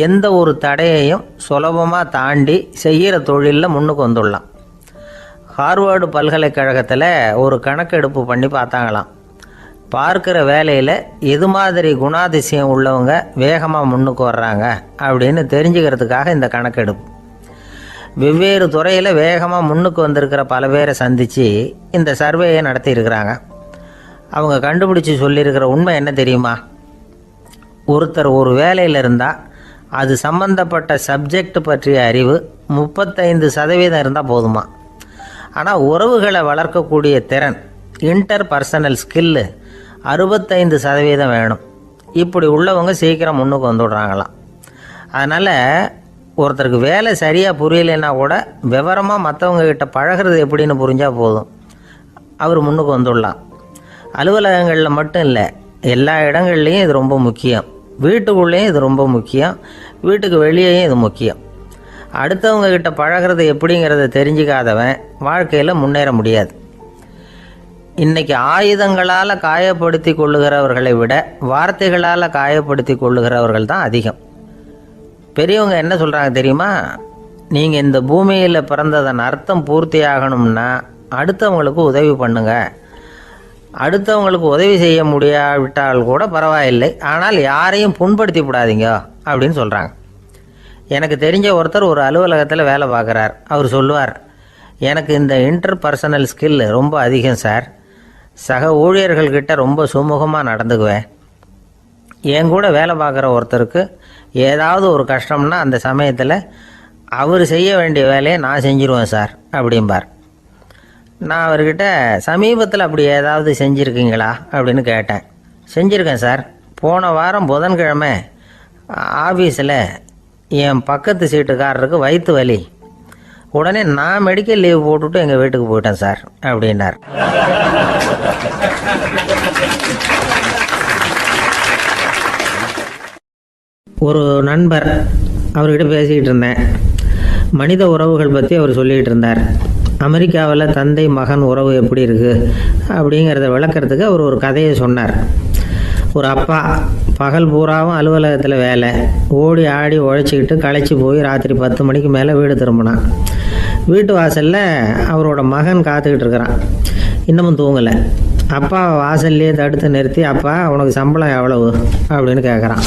எந்த ஒரு தடையையும் சுலபமாக தாண்டி செய்கிற தொழிலில் முன்னுக்கு வந்துடலாம். ஹார்வர்டு பல்கலைக்கழகத்தில் ஒரு கணக்கெடுப்பு பண்ணி பார்த்தாங்களாம். பார்க்குற வேலையில் எது மாதிரி குணாதிசயம் உள்ளவங்க வேகமாக முன்னுக்கு வர்றாங்க அப்படின்னு தெரிஞ்சுக்கிறதுக்காக இந்த கணக்கெடுப்பு. வெவ்வேறு துறையில் வேகமாக முன்னுக்கு வந்திருக்கிற பல பேரை சந்தித்து இந்த சர்வேயை நடத்தியிருக்கிறாங்க. அவங்க கண்டுபிடிச்சி சொல்லியிருக்கிற உண்மை என்ன தெரியுமா? ஒருத்தர் ஒரு வேலையில் இருந்தால் அது சம்பந்தப்பட்ட சப்ஜெக்ட் பற்றிய அறிவு 35% இருந்தால் போதுமா. ஆனால் உறவுகளை வளர்க்கக்கூடிய திறன், இன்டர் பர்சனல் ஸ்கில்லு 65% வேணும். இப்படி உள்ளவங்க சீக்கிரம் முன்னுக்கு வந்துவிடுறாங்களாம். அதனால் ஒருத்தருக்கு வேலை சரியாக புரியலைன்னா கூட விவரமாக மற்றவங்கக்கிட்ட பழகிறது எப்படின்னு புரிஞ்சால் போதும், அவர் முன்னுக்கு வந்துடலாம். அலுவலகங்களில் மட்டும் இல்லை, எல்லா இடங்கள்லையும் இது ரொம்ப முக்கியம். வீட்டுக்குள்ளேயும் இது ரொம்ப முக்கியம், வீட்டுக்கு வெளியேயும் இது முக்கியம். அடுத்தவங்கக்கிட்ட பழகிறது எப்படிங்கிறத தெரிஞ்சிக்காதவன் வாழ்க்கையில் முன்னேற முடியாது. இன்றைக்கி ஆயுதங்களால் காயப்படுத்தி கொள்ளுகிறவர்களை விட வார்த்தைகளால் காயப்படுத்தி கொள்ளுகிறவர்கள் தான் அதிகம். பெரியவங்க என்ன சொல்கிறாங்க தெரியுமா? நீங்கள் இந்த பூமியில் பிறந்ததன் அர்த்தம் பூர்த்தி ஆகணும்னா அடுத்தவங்களுக்கு உதவி பண்ணுங்க. அடுத்தவங்களுக்கு உதவி செய்ய முடியாவிட்டால் கூட பரவாயில்லை, ஆனால் யாரையும் புண்படுத்தி விடாதீங்க அப்படின்னு சொல்கிறாங்க. எனக்கு தெரிஞ்ச ஒருத்தர் ஒரு அலுவலகத்தில் வேலை பார்க்குறார். அவர் சொல்லுவார், எனக்கு இந்த இன்டர் பர்சனல் ஸ்கில் ரொம்ப அதிகம் சார். சக ஊழியர்கள்கிட்ட ரொம்ப சுமூகமாக நடந்துக்குவேன். என் கூட வேலை பார்க்குற ஒருத்தருக்கு ஏதாவது ஒரு கஷ்டம்னா அந்த சமயத்தில் அவர் செய்ய வேண்டிய வேலையை நான் செஞ்சுருவேன் சார் அப்படிம்பார். நான் அவர்கிட்ட சமீபத்தில் அப்படி ஏதாவது செஞ்சுருக்கீங்களா அப்படின்னு கேட்டேன். செஞ்சுருக்கேன் சார். போன வாரம் புதன்கிழமை ஆஃபீஸில் என் பக்கத்து சீட்டுக்காரருக்கு வயிற்று வலி. உடனே நான் மெடிக்கல் லீவ் போட்டுவிட்டு எங்கள் வீட்டுக்கு போயிட்டேன் சார் அப்படின்னார். ஒரு நண்பர், அவர்கிட்ட பேசிக்கிட்டு இருந்தேன். மனித உறவுகள் பற்றி அவர் சொல்லிகிட்டு இருந்தார். அமெரிக்காவில் தந்தை மகன் உறவு எப்படி இருக்குது அப்படிங்கிறத விளக்கிறதுக்கு அவர் ஒரு கதையை சொன்னார். ஒரு அப்பா பகல் பூராவும் அலுவலகத்தில் வேலை, ஓடி ஆடி உழைச்சிக்கிட்டு களைச்சி போய் ராத்திரி 10 மணிக்கு மேலே வீடு திரும்பினான். வீட்டு வாசலில் அவரோட மகன் காத்துக்கிட்டு இருக்கிறான். இன்னமும் தூங்கலை. அப்பா வாசல்லையே தடுத்து நிறுத்தி, அப்பா உனக்கு சம்பளம் எவ்வளவு அப்படின்னு கேட்குறான்.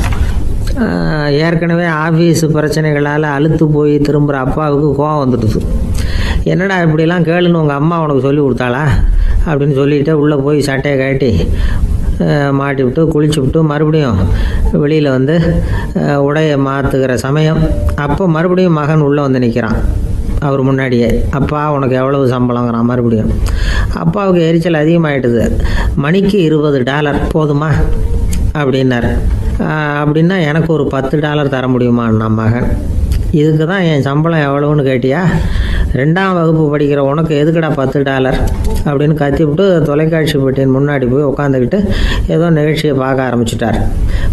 ஏற்கனவே ஆஃபீஸு பிரச்சனைகளால் அழுத்து போய் திரும்புகிற அப்பாவுக்கு கோவம் வந்துடுது. என்னடா இப்படிலாம் கேளுன்னு உங்கள் அம்மா உனக்கு சொல்லி கொடுத்தாளா அப்படின்னு சொல்லிவிட்டு உள்ளே போய் சட்டையை கட்டி மாட்டி விட்டு குளிச்சு விட்டு மறுபடியும் வெளியில் வந்து உடையை மாற்றுகிற சமயம் அப்போ மறுபடியும் மகன் உள்ளே வந்து நிற்கிறான் அவர் முன்னாடியே. அப்பா உனக்கு எவ்வளவு சம்பளங்கிறான் மறுபடியும். அப்பாவுக்கு எரிச்சல் அதிகமாகிட்டுது. மணிக்கு $20 போதுமா அப்படின்னார். அப்படின்னா எனக்கு ஒரு $10 தர முடியுமான்னா மகன். இதுக்கு தான் என் சம்பளம் எவ்வளவுன்னு கேட்டியா? 2ஆம் வகுப்பு படிக்கிற உனக்கு எதுக்குடா $10 அப்படின்னு கத்திவிட்டு தொலைக்காட்சி பெட்டியின் முன்னாடி போய் உட்காந்துக்கிட்டு ஏதோ நிகழ்ச்சியை பார்க்க ஆரம்பிச்சிட்டார்.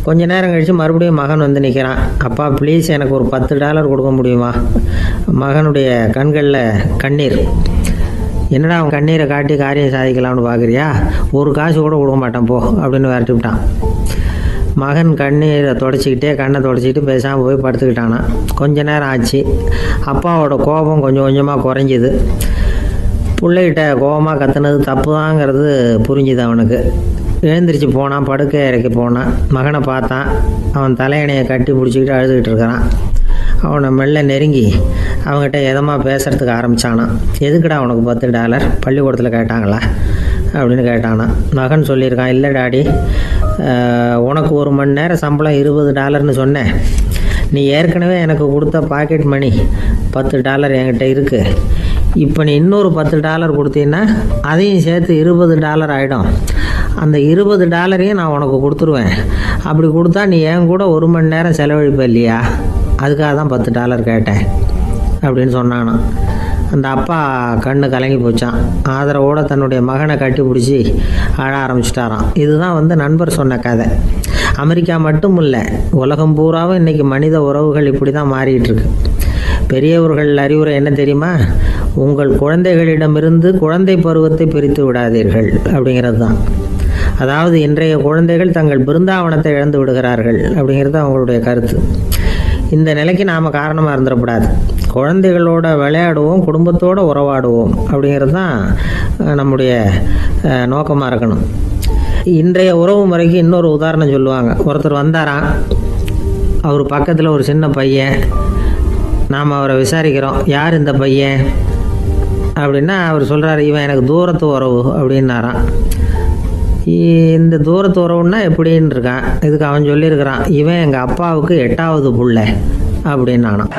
கொஞ்ச நேரம் கழித்து மறுபடியும் மகன் வந்து நிற்கிறான். அப்பா ப்ளீஸ் எனக்கு ஒரு $10 கொடுக்க முடியுமா? மகனுடைய கண்களில் கண்ணீர். என்னடா அவன் கண்ணீரை காட்டி காரியம் சாதிக்கலாம்னு பார்க்குறியா? ஒரு காசு கூட கொடுக்க மாட்டான் போ அப்படின்னு விரட்டி விட்டான். மகன் கண்ணீரை தொடச்சிக்கிட்டே கண்ணை தொடச்சிக்கிட்டு பேசாமல் போய் படுத்துக்கிட்டானா. கொஞ்ச நேரம் ஆச்சு. அப்பாவோட கோபம் கொஞ்சம் கொஞ்சமாக குறைஞ்சிது. பிள்ளைகிட்ட கோபமாக கத்துனது தப்பு தாங்கிறது புரிஞ்சுது அவனுக்கு. எழுந்திரிச்சு போனான், படுக்கை இறக்கி போனான். மகனை பார்த்தான். அவன் தலையணையை கட்டி பிடிச்சிக்கிட்டு அழுதுகிட்டு இருக்கிறான். அவனை மெல்ல நெருங்கி அவங்ககிட்ட எதமாக பேசுகிறதுக்கு ஆரம்பித்தானான். எதுக்குடா உனக்கு $10 பள்ளிக்கூடத்தில் கேட்டாங்களா அப்படின்னு கேட்டானா. மகன் சொல்லியிருக்கான், இல்லை டாடி, உனக்கு 1 மணி நேரம் சம்பளம் $20ன்னு சொன்னேன். நீ ஏற்கனவே எனக்கு கொடுத்த பாக்கெட் மணி $10 என்கிட்ட இருக்குது. இப்போ நீ இன்னொரு $10 கொடுத்தீங்கன்னா அதையும் சேர்த்து $20 ஆகிடும். அந்த $20 நான் உனக்கு கொடுத்துருவேன். அப்படி கொடுத்தா நீ என் கூட 1 மணி நேரம் செலவழிப்ப இல்லையா? அதுக்காக தான் $10 கேட்டேன் அப்படின்னு சொன்னானான். அந்த அப்பா கண்ணு கலங்கி போச்சான். ஆதரவோடு தன்னுடைய மகனை கட்டி பிடிச்சி அழ ஆரம்பிச்சிட்டாராம். இதுதான் நண்பர் சொன்ன கதை. அமெரிக்கா மட்டும் இல்லை, உலகம் பூராவும் இன்றைக்கி மனித உறவுகள் இப்படி தான் மாறிட்டு இருக்கு. பெரியவர்கள் அறிவுரை என்ன தெரியுமா? உங்கள் குழந்தைகளிடமிருந்து குழந்தை பருவத்தை பிரித்து விடாதீர்கள் அப்படிங்கிறது தான். அதாவது இன்றைய குழந்தைகள் தங்கள் பிருந்தாவனத்தை இழந்து விடுகிறார்கள் அப்படிங்கிறது அவங்களுடைய கருத்து. இந்த நிலைக்கு நாம் காரணமாக இருந்துடக்கூடாது. குழந்தைகளோட விளையாடுவோம், குடும்பத்தோடு உறவாடுவோம் அப்படிங்கிறது தான் நம்முடைய நோக்கமாக இருக்கணும். இன்றைய உறவு முறைக்கு இன்னொரு உதாரணம் சொல்லுவாங்க. ஒருத்தர் வந்தாராம், அவர் பக்கத்தில் ஒரு சின்ன பையன். நாம் அவரை விசாரிக்கிறோம், யார் இந்த பையன் அப்படின்னா அவர் சொல்கிறார், இவன் எனக்கு தூரத்து உறவு அப்படின்னாராம். இந்த தூரத்து உறவுன்னா எப்படின்னு இருக்கான். இதுக்கு அவன் சொல்லியிருக்கிறான், இவன் எங்கள் அப்பாவுக்கு 8வது புள்ள அப்படின்னானான்.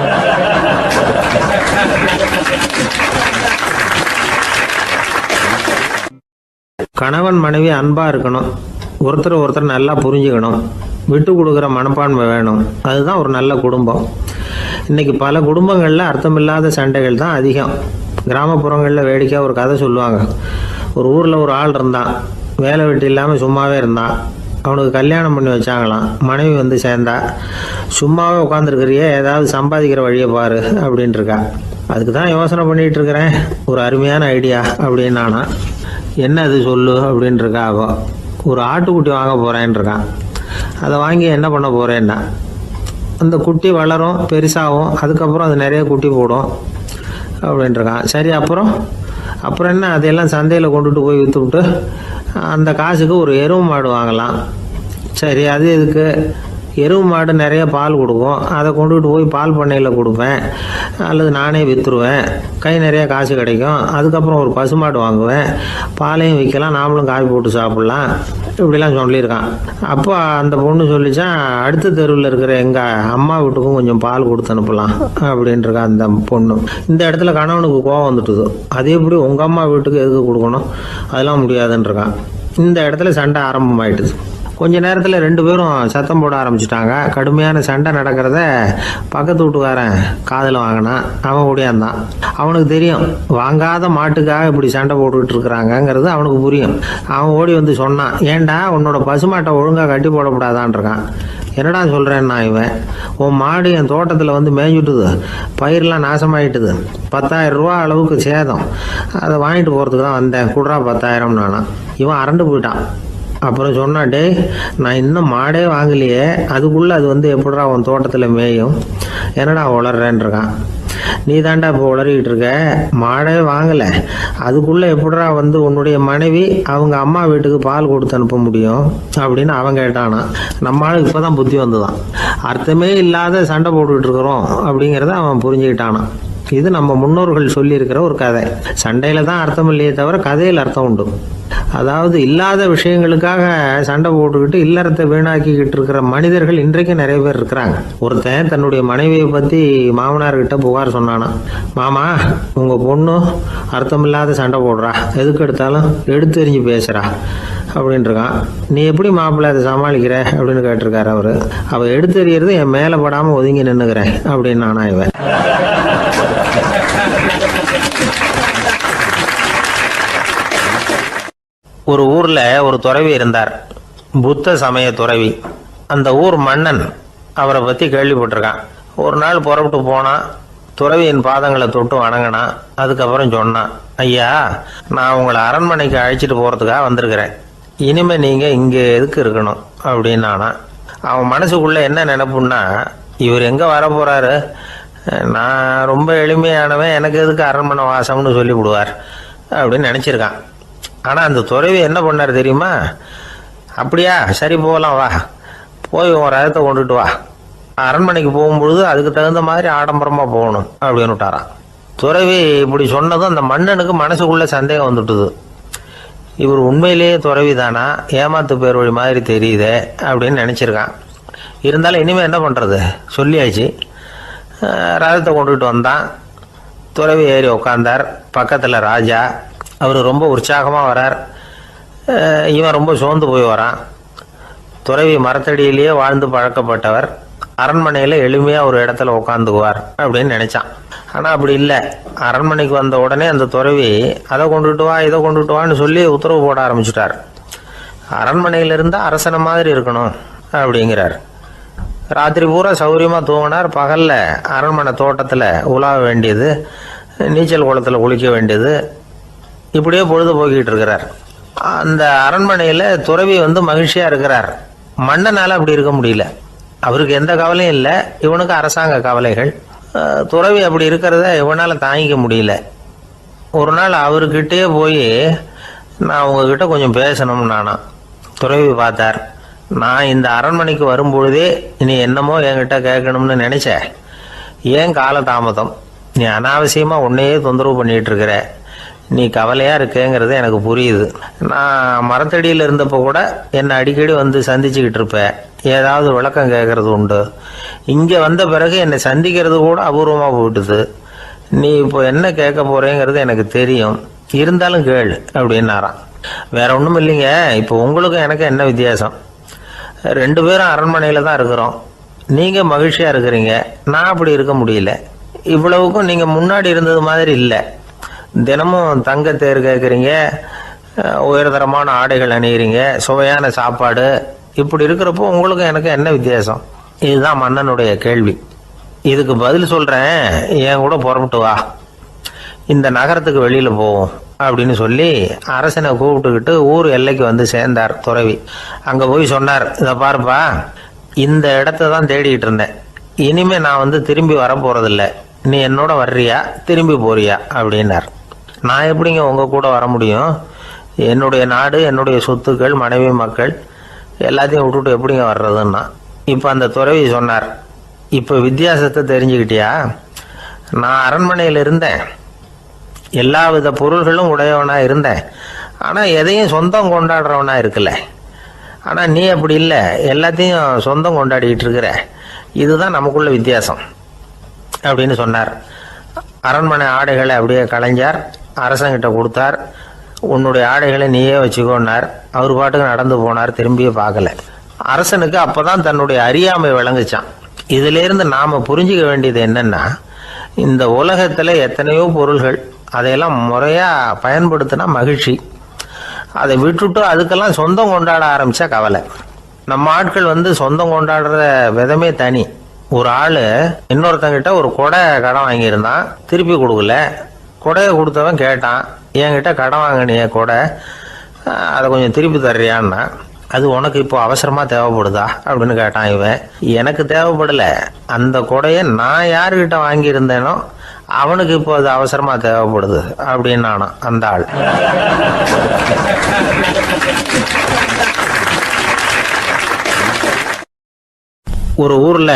கணவன் மனைவி அன்பாக இருக்கணும், ஒருத்தர் நல்லா புரிஞ்சுக்கணும், விட்டு கொடுக்குற மனப்பான்மை வேணும். அதுதான் ஒரு நல்ல குடும்பம். இன்றைக்கி பல குடும்பங்களில் அர்த்தமில்லாத சண்டைகள் தான் அதிகம். கிராமப்புறங்களில் வேடிக்கையாக ஒரு கதை சொல்லுவாங்க. ஒரு ஊரில் ஒரு ஆள் இருந்தான். வேலை வெட்டி இல்லாமல் சும்மாவே இருந்தான். அவனுக்கு கல்யாணம் பண்ணி வச்சாங்களாம். மனைவி வந்து சேர்ந்தா. சும்மாவே உட்காந்துருக்கிறியே, ஏதாவது சம்பாதிக்கிற வழியை பாரு அப்படின்ட்டு இருக்கா. அதுக்கு தான் யோசனை பண்ணிகிட்டு இருக்கிறேன், ஒரு அருமையான ஐடியா அப்படின்னு நானா. என்ன அது சொல்லு அப்படின்ட்டுருக்கா. அவன் ஒரு ஆட்டுக்குட்டி வாங்க போகிறேன்னு இருக்கான். அதை வாங்கி என்ன பண்ண போகிறேன்னா, அந்த குட்டி வளரும், பெருசாகும், அதுக்கப்புறம் அது நிறைய குட்டி போடும் அப்படின்ட்டுருக்கான். சரி, அப்புறம் என்ன, அதையெல்லாம் சந்தையில் கொண்டுட்டு போய் விற்றுவிட்டு அந்த காசுக்கு ஒரு எருவு மாடு வாங்கலாம். சரி, அது எதுக்கு? எருவு மாடு நிறைய பால் கொடுக்கும், அதை கொண்டுகிட்டு போய் பால் பண்ணையில் கொடுப்பேன், அல்லது நானே விற்றுருவேன், கை நிறைய காசு கிடைக்கும். அதுக்கப்புறம் ஒரு பசுமாடு வாங்குவேன், பாலையும் விற்கலாம், நாமளும் காய் போட்டு சாப்பிட்லாம், இப்படிலாம் சொல்லியிருக்கான். அப்போ அந்த பொண்ணு சொல்லிச்சான், அடுத்த தெருவில் இருக்கிற எங்கள் அம்மா வீட்டுக்கும் கொஞ்சம் பால் கொடுத்து அனுப்பலாம் அப்படின்ட்டுருக்கா அந்த பொண்ணு. இந்த இடத்துல கணவனுக்கு கோவம் வந்துட்டுது. அது எப்படி உங்கள் அம்மா வீட்டுக்கு எதுக்கு கொடுக்கணும், அதெல்லாம் முடியாதுன்றிருக்கான். இந்த இடத்துல சண்டை ஆரம்பமாயிட்டுது. கொஞ்ச நேரத்தில் 2 பேரும் சத்தம் போட ஆரம்பிச்சிட்டாங்க. கடுமையான சண்டை நடக்கிறத பக்கத்து வீட்டுக்காரன் காதில் வாங்கினான். அவன் ஓடியாந்தான். அவனுக்கு தெரியும் வாங்காத மாட்டுக்காக இப்படி சண்டை போட்டுக்கிட்டு இருக்கிறாங்கங்கிறது அவனுக்கு புரியும். அவன் ஓடி வந்து சொன்னான், ஏண்டா உன்னோட பசுமாட்டை ஒழுங்காக கட்டி போடக்கூடாதான்னு இருக்கான். என்னடா சொல்கிறேன்னா இவன், உன் மாடு என் தோட்டத்தில் வந்து மேய்ஞ்சுட்டுது, பயிரெலாம் நாசமாயிட்டுது, 10,000 ரூபா அளவுக்கு சேதம், அதை வாங்கிட்டு போகிறதுக்கு தான் வந்தேன், குடுறா 10,000 நானா. இவன் அரண்டு போயிட்டான். அப்புறம் சொன்னான், டே நான் இன்னும் மாடே வாங்கலையே, அதுக்குள்ளே அது வந்து எப்படிடா உன் தோட்டத்தில் மேயும், என்னடா உளறேன்னு இருக்கான். நீ தாண்டா இப்போ உளறிக்கிட்டு இருக்க, மாடே வாங்கலை, அதுக்குள்ளே எப்படிடா வந்து உன்னுடைய மனைவி அவங்க அம்மா வீட்டுக்கு பால் கொடுத்து அனுப்ப முடியும் அப்படின்னு அவன் கேட்டானா. நம்ம ஆளுக்கு இப்போ தான் புத்தி வந்துதான். அர்த்தமே இல்லாத சண்டை போட்டுக்கிட்டு இருக்கிறோம் அப்படிங்கிறத அவன் புரிஞ்சுக்கிட்டானான். இது நம்ம முன்னோர்கள் சொல்லியிருக்கிற ஒரு கதை. சண்டையில தான் அர்த்தம் இல்லையே தவிர கதையில் அர்த்தம் உண்டு. அதாவது இல்லாத விஷயங்களுக்காக சண்டை போட்டுக்கிட்டு இல்லறத்தை வீணாக்கிக்கிட்டு இருக்கிற மனிதர்கள் இன்றைக்கு நிறைய பேர் இருக்கிறாங்க. ஒருத்தன் தன்னுடைய மனைவியை பற்றி மாமனார்கிட்ட புகார் சொன்னானா, மாமா உங்கள் பொண்ணு அர்த்தமில்லாத சண்டை போடுறா, எதுக்கு எடுத்தாலும் எடுத்து எறிஞ்சு பேசுகிறா அப்படின்னு இருக்கான். நீ எப்படி மாப்பிள்ளை அதை சமாளிக்கிற அப்படின்னு கேட்டிருக்காரு அவரு. அவள் எடுத்து எறியறது என் மேலே படாமல் ஒதுங்கி நின்றுக்கிறேன் அப்படின்னு நானா இவன். ஒரு ஊர்ல ஒரு துறவி இருந்தார், புத்த சமய துறவி. அந்த ஊர் மன்னன் அவரை பத்தி கேள்விப்பட்டிருக்கான். ஒரு நாள் புறப்பட்டு போனான், துறவியின் பாதங்களை தொட்டு வணங்கினான். அதுக்கப்புறம் சொன்னான், ஐயா நான் உங்களை அரண்மனைக்கு அழைச்சிட்டு போறதுக்காக வந்திருக்கிறேன், இனிமே நீங்க இங்க எதுக்கு இருக்கணும் அப்படின்னானா. அவன் மனசுக்குள்ள என்ன நினைப்புன்னா, இவர் எங்க வர போறாரு, நான் ரொம்ப எளிமையானவன், எனக்கு எதுக்கு அரண்மனை வாசம்னு சொல்லி விடுவார் அப்படின்னு நினைச்சிருக்கான். ஆனா அந்த துறவி என்ன பண்ணார் தெரியுமா, அப்படியா சரி போகலாம் வா, போய் உன் ரதத்தை கொண்டுட்டு வா, அரண்மனைக்கு போகும்பொழுது அதுக்கு தகுந்த மாதிரி ஆடம்பரமா போகணும் அப்படின்னு விட்டாரான். துறவி இப்படி சொன்னதும் அந்த மன்னனுக்கு மனசுக்குள்ள சந்தேகம் வந்துட்டுது. இவர் உண்மையிலேயே துறவி தானா, ஏமாத்து பேர் வழி மாதிரி தெரியுதே அப்படின்னு நினைச்சிருக்கான். இருந்தாலும் இனிமே என்ன பண்றது, சொல்லியாச்சு. ரதத்தை கொண்டுகிட்டு வந்தான். துறவி ஏறி உக்காந்தார். பக்கத்துல ராஜா, அவர் ரொம்ப உற்சாகமா வரார். இவன் ரொம்ப சோர்ந்து போய் வரான். துறவி மரத்தடியிலேயே வாழ்ந்து பழக்கப்பட்டவர், அரண்மனையில எளிமையா ஒரு இடத்துல உட்காந்துக்குவார் அப்படின்னு நினைச்சான். ஆனா அப்படி இல்லை. அரண்மனைக்கு வந்த உடனே அந்த துறவி அதை கொண்டுட்டு வா இதை கொண்டுட்டு வான்னு சொல்லி உத்தரவு போட ஆரம்பிச்சுட்டார். அரண்மனையில இருந்தா அரசனை மாதிரி இருக்கணும் அப்படிங்கிறார். ராத்திரி பூரா சௌரியமா தூங்கினார். பகல்ல அரண்மனை தோட்டத்துல உலாவ வேண்டியது, நீச்சல் குளத்துல குளிக்க வேண்டியது, இப்படியே பொழுது போக்கிட்டு இருக்கிறார். அந்த அரண்மனையில துறவி வந்து மகிழ்ச்சியா இருக்கிறார். மன்னனால அப்படி இருக்க முடியல. அவருக்கு எந்த கவலையும் இல்லை, இவனுக்கு அரசாங்க கவலைகள். துறவி அப்படி இருக்கிறத இவனால தாங்கிக்க முடியல. ஒரு நாள் அவர்கிட்டயே போய், நான் உங்ககிட்ட கொஞ்சம் பேசணும் நானா. துறவி பார்த்தார். நான் இந்த அரண்மனைக்கு வரும்பொழுதே நீ என்னமோ என்கிட்ட கேட்கணும்னு நினைச்ச, ஏன் கால தாமதம், நீ அனாவசியமா உன்னையே தொந்தரவு பண்ணிட்டு இருக்கிற, நீ கவலையா இருக்கேங்கிறது எனக்கு புரியுது. நான் மரத்தடியில் இருந்தப்போ கூட என்னை அடிக்கடி வந்து சந்திச்சுக்கிட்டு இருப்ப, ஏதாவது விளக்கம் கேட்கறது உண்டு. இங்க வந்த பிறகு என்னை சந்திக்கிறது கூட அபூர்வமா போயிட்டுது. நீ இப்போ என்ன கேட்க போறேங்கிறது எனக்கு தெரியும், இருந்தாலும் கேளு அப்படின்னாராம். வேற ஒண்ணும் இல்லைங்க, இப்போ உங்களுக்கும் எனக்கு என்ன வித்தியாசம், 2 பேரும் அரண்மனையில தான் இருக்கிறோம். நீங்க மகிழ்ச்சியா இருக்கிறீங்க, நான் அப்படி இருக்க முடியல. இவ்வளவுக்கும் நீங்க முன்னாடி இருந்தது மாதிரி இல்லை. தினமும் தங்க தேர் கேட்குறீங்க, உயர்தரமான ஆடைகள் அணிகிறீங்க, சுவையான சாப்பாடு, இப்படி இருக்கிறப்போ உங்களுக்கு எனக்கு என்ன வித்தியாசம்? இதுதான் மன்னனுடைய கேள்வி. இதுக்கு பதில் சொல்றேன், என் கூட புறப்பட்டு வா, இந்த நகரத்துக்கு வெளியில போவோம் அப்படின்னு சொல்லி அரசனை கூப்பிட்டுக்கிட்டு ஊர் எல்லைக்கு வந்து சேர்ந்தார் துறவி. அங்க போய் சொன்னார், இதை பாருப்பா, இந்த இடத்த தான் தேடிக்கிட்டு இருந்தேன், இனிமே நான் வந்து திரும்பி வர போறதில்ல, நீ என்னோட வர்றியா திரும்பி போறியா அப்படின்னார். நான் எப்படிங்க உங்க கூட வர முடியும், என்னுடைய நாடு, என்னுடைய சொத்துக்கள், மனைவி மக்கள் எல்லாத்தையும் விட்டுட்டு எப்படிங்க வர்றதுன்னா. இப்ப அந்த துறவி சொன்னார், இப்ப வித்தியாசத்தை தெரிஞ்சுக்கிட்டியா, நான் அரண்மனையில் இருந்தேன், எல்லா வித பொருள்களும் உடையவனா இருந்தேன், ஆனா எதையும் சொந்தம் கொண்டாடுறவனா இருக்கல. ஆனா நீ அப்படி இல்லை, எல்லாத்தையும் சொந்தம் கொண்டாடிக்கிட்டு இருக்கிற, இதுதான் நமக்குள்ள வித்தியாசம் அப்படின்னு சொன்னார். அரண்மனை ஆடைகளை அப்படியே கலைஞர் அரசங்கிட்ட கொடுத்தார். உன்னுடைய ஆடைகளை நீயே வச்சுக்கோன்னார். அவர் பாட்டுக்கு நடந்து போனார், திரும்பியே பார்க்கல. அரசனுக்கு அப்பதான் தன்னுடைய அறியாமை விளங்குச்சான். இதுல இருந்து நாம புரிஞ்சுக்க வேண்டியது என்னன்னா, இந்த உலகத்துல எத்தனையோ பொருள்கள், அதையெல்லாம் முறையா பயன்படுத்தினா மகிழ்ச்சி. அதை விட்டுட்டு அதுக்கெல்லாம் சொந்தம் கொண்டாட ஆரம்பிச்சா கவலை. நம்ம ஆட்கள் சொந்தம் கொண்டாடுற விதமே தனி. ஒரு ஆளு இன்னொருத்தங்கிட்ட ஒரு கொடை கடன் வாங்கியிருந்தான், திருப்பி கொடுக்கல. கொடையை கொடுத்தவன் கேட்டான், என்கிட்ட கடன் வாங்கினிய கொடை, அதை கொஞ்சம் திருப்பி தர்றியான்னா. அது உனக்கு இப்போ அவசரமா தேவைப்படுதா அப்படின்னு கேட்டான் இவன். எனக்கு தேவைப்படல, அந்த கொடையை நான் யாருக்கிட்ட வாங்கியிருந்தேனோ அவனுக்கு இப்போ அது அவசரமா தேவைப்படுது அப்படின்னு நானும் அந்த ஆள். ஒரு ஊர்ல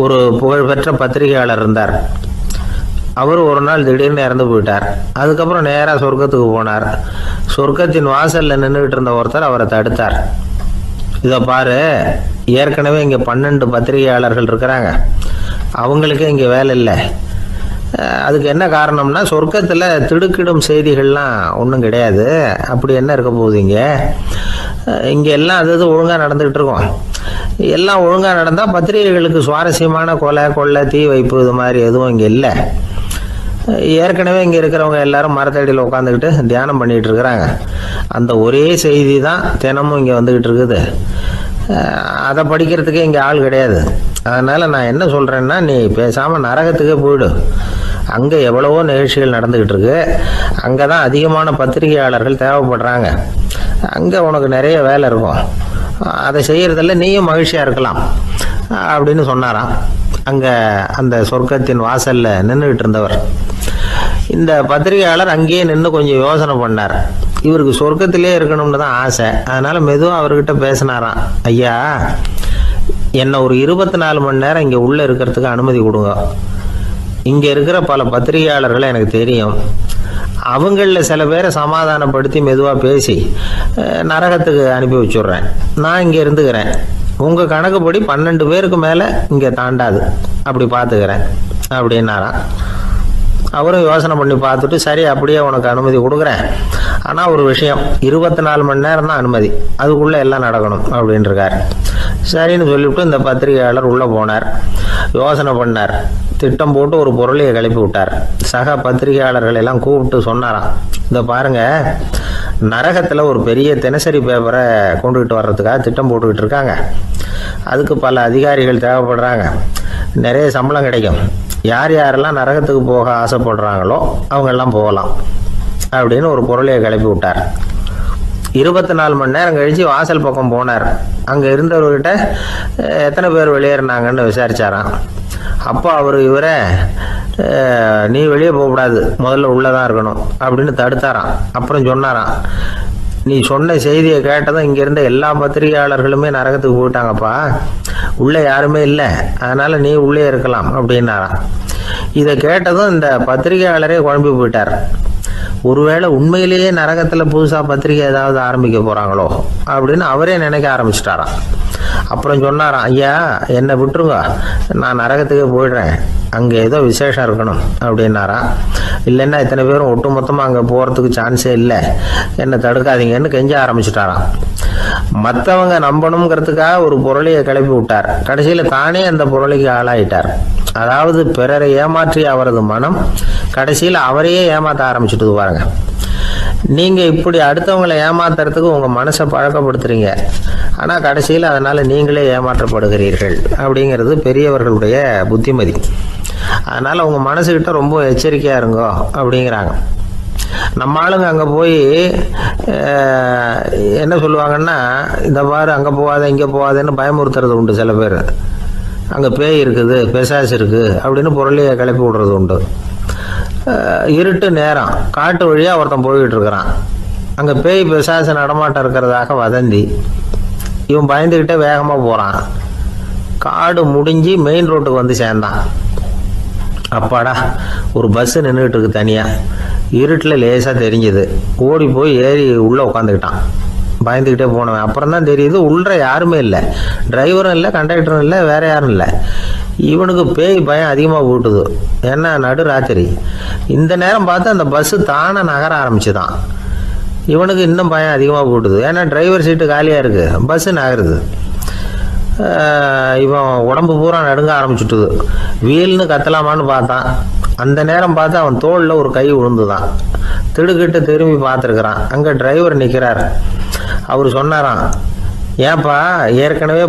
ஒரு புகழ்பெற்ற பத்திரிகையாளர் இருந்தார். அவர் ஒரு நாள் திடீர்னு இறந்து போயிட்டார். அதுக்கப்புறம் நேராக சொர்க்கத்துக்கு போனார். சொர்க்கத்தின் வாசல்ல நின்றுகிட்டு இருந்த ஒருத்தர் அவரை தடுத்தார். இதை பாரு, ஏற்கனவே இங்கே 12 பத்திரிகையாளர்கள் இருக்கிறாங்க, அவங்களுக்கே இங்கே வேலை இல்லை. அதுக்கு என்ன காரணம்னா, சொர்க்கத்தில் திடுக்கிடும் செய்திகள்லாம் ஒன்றும் கிடையாது. அப்படி என்ன இருக்க போகுது இங்கே எல்லாம் அது ஒழுங்காக நடந்துகிட்டு இருக்கோம். எல்லாம் ஒழுங்காக நடந்தால் பத்திரிகைகளுக்கு சுவாரஸ்யமான கொலை கொள்ளை தீ வைப்பு இது மாதிரி எதுவும் இங்கே இல்லை. ஏற்கனவே இங்கே இருக்கிறவங்க எல்லாரும் மரத்தடியில் உட்காந்துக்கிட்டு தியானம் பண்ணிகிட்டு இருக்கிறாங்க. அந்த ஒரே செய்தி தான் தினமும் இங்கே வந்துக்கிட்டு இருக்குது. அதை படிக்கிறதுக்கே இங்கே ஆள் கிடையாது. அதனால் நான் என்ன சொல்கிறேன்னா, நீ பேசாமல் நரகத்துக்கே போயிடு. அங்கே எவ்வளவோ நிகழ்ச்சிகள் நடந்துக்கிட்டு இருக்கு. அங்கே தான் அதிகமான பத்திரிகையாளர்கள் தேவைப்படுறாங்க. அங்கே உனக்கு நிறைய வேலை இருக்கும். அதை செய்யறதில்ல, நீயும் மகிழ்ச்சியாக இருக்கலாம் அப்படின்னு சொன்னாராம். அங்கே அந்த சொர்க்கத்தின் வாசல்ல நின்றுகிட்டு இருந்தவர். இந்த பத்திரிகையாளர் அங்கேயே நின்று கொஞ்சம் யோசனை பண்ணார். இவருக்கு சொர்க்கத்திலே இருக்கணும்னு தான் ஆசை. அதனால மெதுவாக அவர்கிட்ட பேசினாராம். ஐயா, என்னை ஒரு 24 மணி நேரம் இங்கே உள்ளே இருக்கிறதுக்கு அனுமதி கொடுங்க. இங்கே இருக்கிற பல பத்திரிகையாளர்களை எனக்கு தெரியும். அவங்களில் சில பேரை சமாதானப்படுத்தி மெதுவாக பேசி நரகத்துக்கு அனுப்பி வச்சுட்றேன். நான் இங்கே இருந்துக்கிறேன். உங்கள் கணக்குப்படி 12 பேருக்கு மேலே இங்கே தாண்டாது, அப்படி பார்த்துக்கிறேன் அப்படின்னாராம். அவரும் யோசனை பண்ணி பார்த்துட்டு, சரி அப்படியே உனக்கு அனுமதி கொடுக்குறேன், ஆனால் ஒரு விஷயம், 24 மணி நேரம் தான் அனுமதி, அதுக்குள்ளே எல்லாம் நடக்கணும் அப்படின்ட்டுருக்கார். சரின்னு சொல்லிவிட்டு இந்த பத்திரிகையாளர் உள்ளே போனார். யோசனை பண்ணார். திட்டம் போட்டு ஒரு பொருளையை கிளப்பி விட்டார். சக பத்திரிகையாளர்கள் எல்லாம் கூப்பிட்டு சொன்னாராம், இந்த பாருங்க, நரகத்தில் ஒரு பெரிய தினசரி பேப்பரை கொண்டுகிட்டு வர்றதுக்காக திட்டம் போட்டுக்கிட்டு இருக்காங்க. அதுக்கு பல அதிகாரிகள் தேவைப்படுறாங்க. நிறைய சம்பளம் கிடைக்கும். யார் யாரெல்லாம் நரகத்துக்கு போக ஆசைப்படுறாங்களோ அவங்கெல்லாம் போகலாம் அப்படின்னு ஒரு பொருளையை கிளப்பி விட்டார். 24 மணி நேரம் கழித்து வாசல் பக்கம் போனார். அங்கே இருந்தவர்கிட்ட எத்தனை பேர் வெளியேறினாங்கன்னு விசாரிச்சாராம். அப்போ அவர் இவரை, நீ வெளியே போகக்கூடாது, முதல்ல உள்ளே தான் இருக்கணும் அப்படின்னு தடுத்தாராம். அப்புறம் சொன்னாராம், நீ சொன்ன செய்தியை கேட்டதும் இங்கே இருந்த எல்லா பத்திரிகையாளர்களுமே நரகத்துக்கு போயிட்டாங்கப்பா, உள்ளே யாருமே இல்லை, அதனால் நீ உள்ளே இருக்கலாம் அப்படின்னாராம். இதை கேட்டதும் இந்த பத்திரிகையாளரே குழம்பி போயிட்டார். ஒருவேளை உண்மையிலேயே நரகத்தில் புதுசாக பத்திரிகை ஏதாவது ஆரம்பிக்க போகிறாங்களோ அப்படின்னு அவரே நினைக்க ஆரம்பிச்சிட்டாராம். அப்புறம் சொன்னாராம், ஐயா என்னை விட்டுருங்க, நான் நரகத்துக்கே போயிடுறேன், அங்கே ஏதோ விசேஷம் இருக்கணும் அப்படின்னாராம். இல்லைன்னா இத்தனை பேரும் ஒட்டு மொத்தமாக அங்கே போகிறதுக்கு சான்ஸே இல்லை, என்னை தடுக்காதீங்கன்னு கெஞ்ச ஆரம்பிச்சுட்டாராம். மற்றவங்க நம்பணுங்கிறதுக்காக ஒரு பொருளையை கிளப்பி விட்டார். கடைசியில் தானே அந்த பொருளைக்கு ஆளாயிட்டார். அதாவது பிறரை ஏமாற்றிய அவரது மனம் கடைசியில் அவரையே ஏமாற்ற ஆரம்பிச்சுட்டு பாருங்க. நீங்கள் இப்படி அடுத்தவங்களை ஏமாத்துறதுக்கு உங்கள் மனசை பழக்கப்படுத்துறீங்க, ஆனால் கடைசியில் அதனால் நீங்களே ஏமாற்றப்படுகிறீர்கள் அப்படிங்கிறது பெரியவர்களுடைய புத்திமதி. அதனால் உங்கள் மனசுக்கிட்ட ரொம்ப எச்சரிக்கையாக இருங்கோ அப்படிங்கிறாங்க. நம்ம ஆளுங்க அங்கே போய் என்ன சொல்லுவாங்கன்னா, இந்த பாரு அங்கே போகாத இங்கே போகாதேன்னு பயமுறுத்துறது உண்டு. சில பேர் அங்கே பேய் இருக்குது, பிசாசு இருக்குது அப்படின்னு பொருளையை கிளப்பி விடுறது உண்டு. இருட்டு நேரம் காட்டு வழியாக ஒருத்தன் போய்கிட்டு இருக்கிறான். அங்கே பேய் பிசாசு நடமாட்டம் இருக்கிறதாக வதந்தி. இவன் பயந்துக்கிட்டே வேகமாக போகிறான். காடு முடிஞ்சு மெயின் ரோட்டுக்கு வந்து சேர்ந்தான். அப்பாடா, ஒரு பஸ்ஸு நின்றுட்டு இருக்கு தனியாக. இருட்டில் லேசாக தெரிஞ்சுது. ஓடி போய் ஏறி உள்ளே உட்காந்துக்கிட்டான். பயந்துக்கிட்டே போனவன் அப்புறம் தான் தெரியுது உள்ள யாருமே இல்லை, டிரைவரும் இல்லை, கண்டக்டரும் இல்லை, வேற யாரும் இல்லை. இவனுக்கு பேய் பயம் அதிகமாக ஊட்டுது. ஏன்னா நடு ராத்திரி. இந்த நேரம் பார்த்து அந்த பஸ்ஸு தானே நகர ஆரம்பிச்சுதான். இவனுக்கு இன்னும் பயம் அதிகமாக போட்டுது. ஏன்னா டிரைவர் சீட்டு காலியாக இருக்குது, பஸ்ஸு நகருது. இவன் உடம்பு பூரா நடுங்க ஆரம்பிச்சுட்டுது. வீல்னு கத்தலாமான்னு பார்த்தான். அந்த நேரம் பார்த்து அவன் தோளில் ஒரு கை விழுந்துதான். திடுக்கிட்டு திரும்பி பார்த்துருக்குறான். அங்கே டிரைவர் நிற்கிறார். அவர் சொன்னாராம், ஏன்பா ஏற்கனவே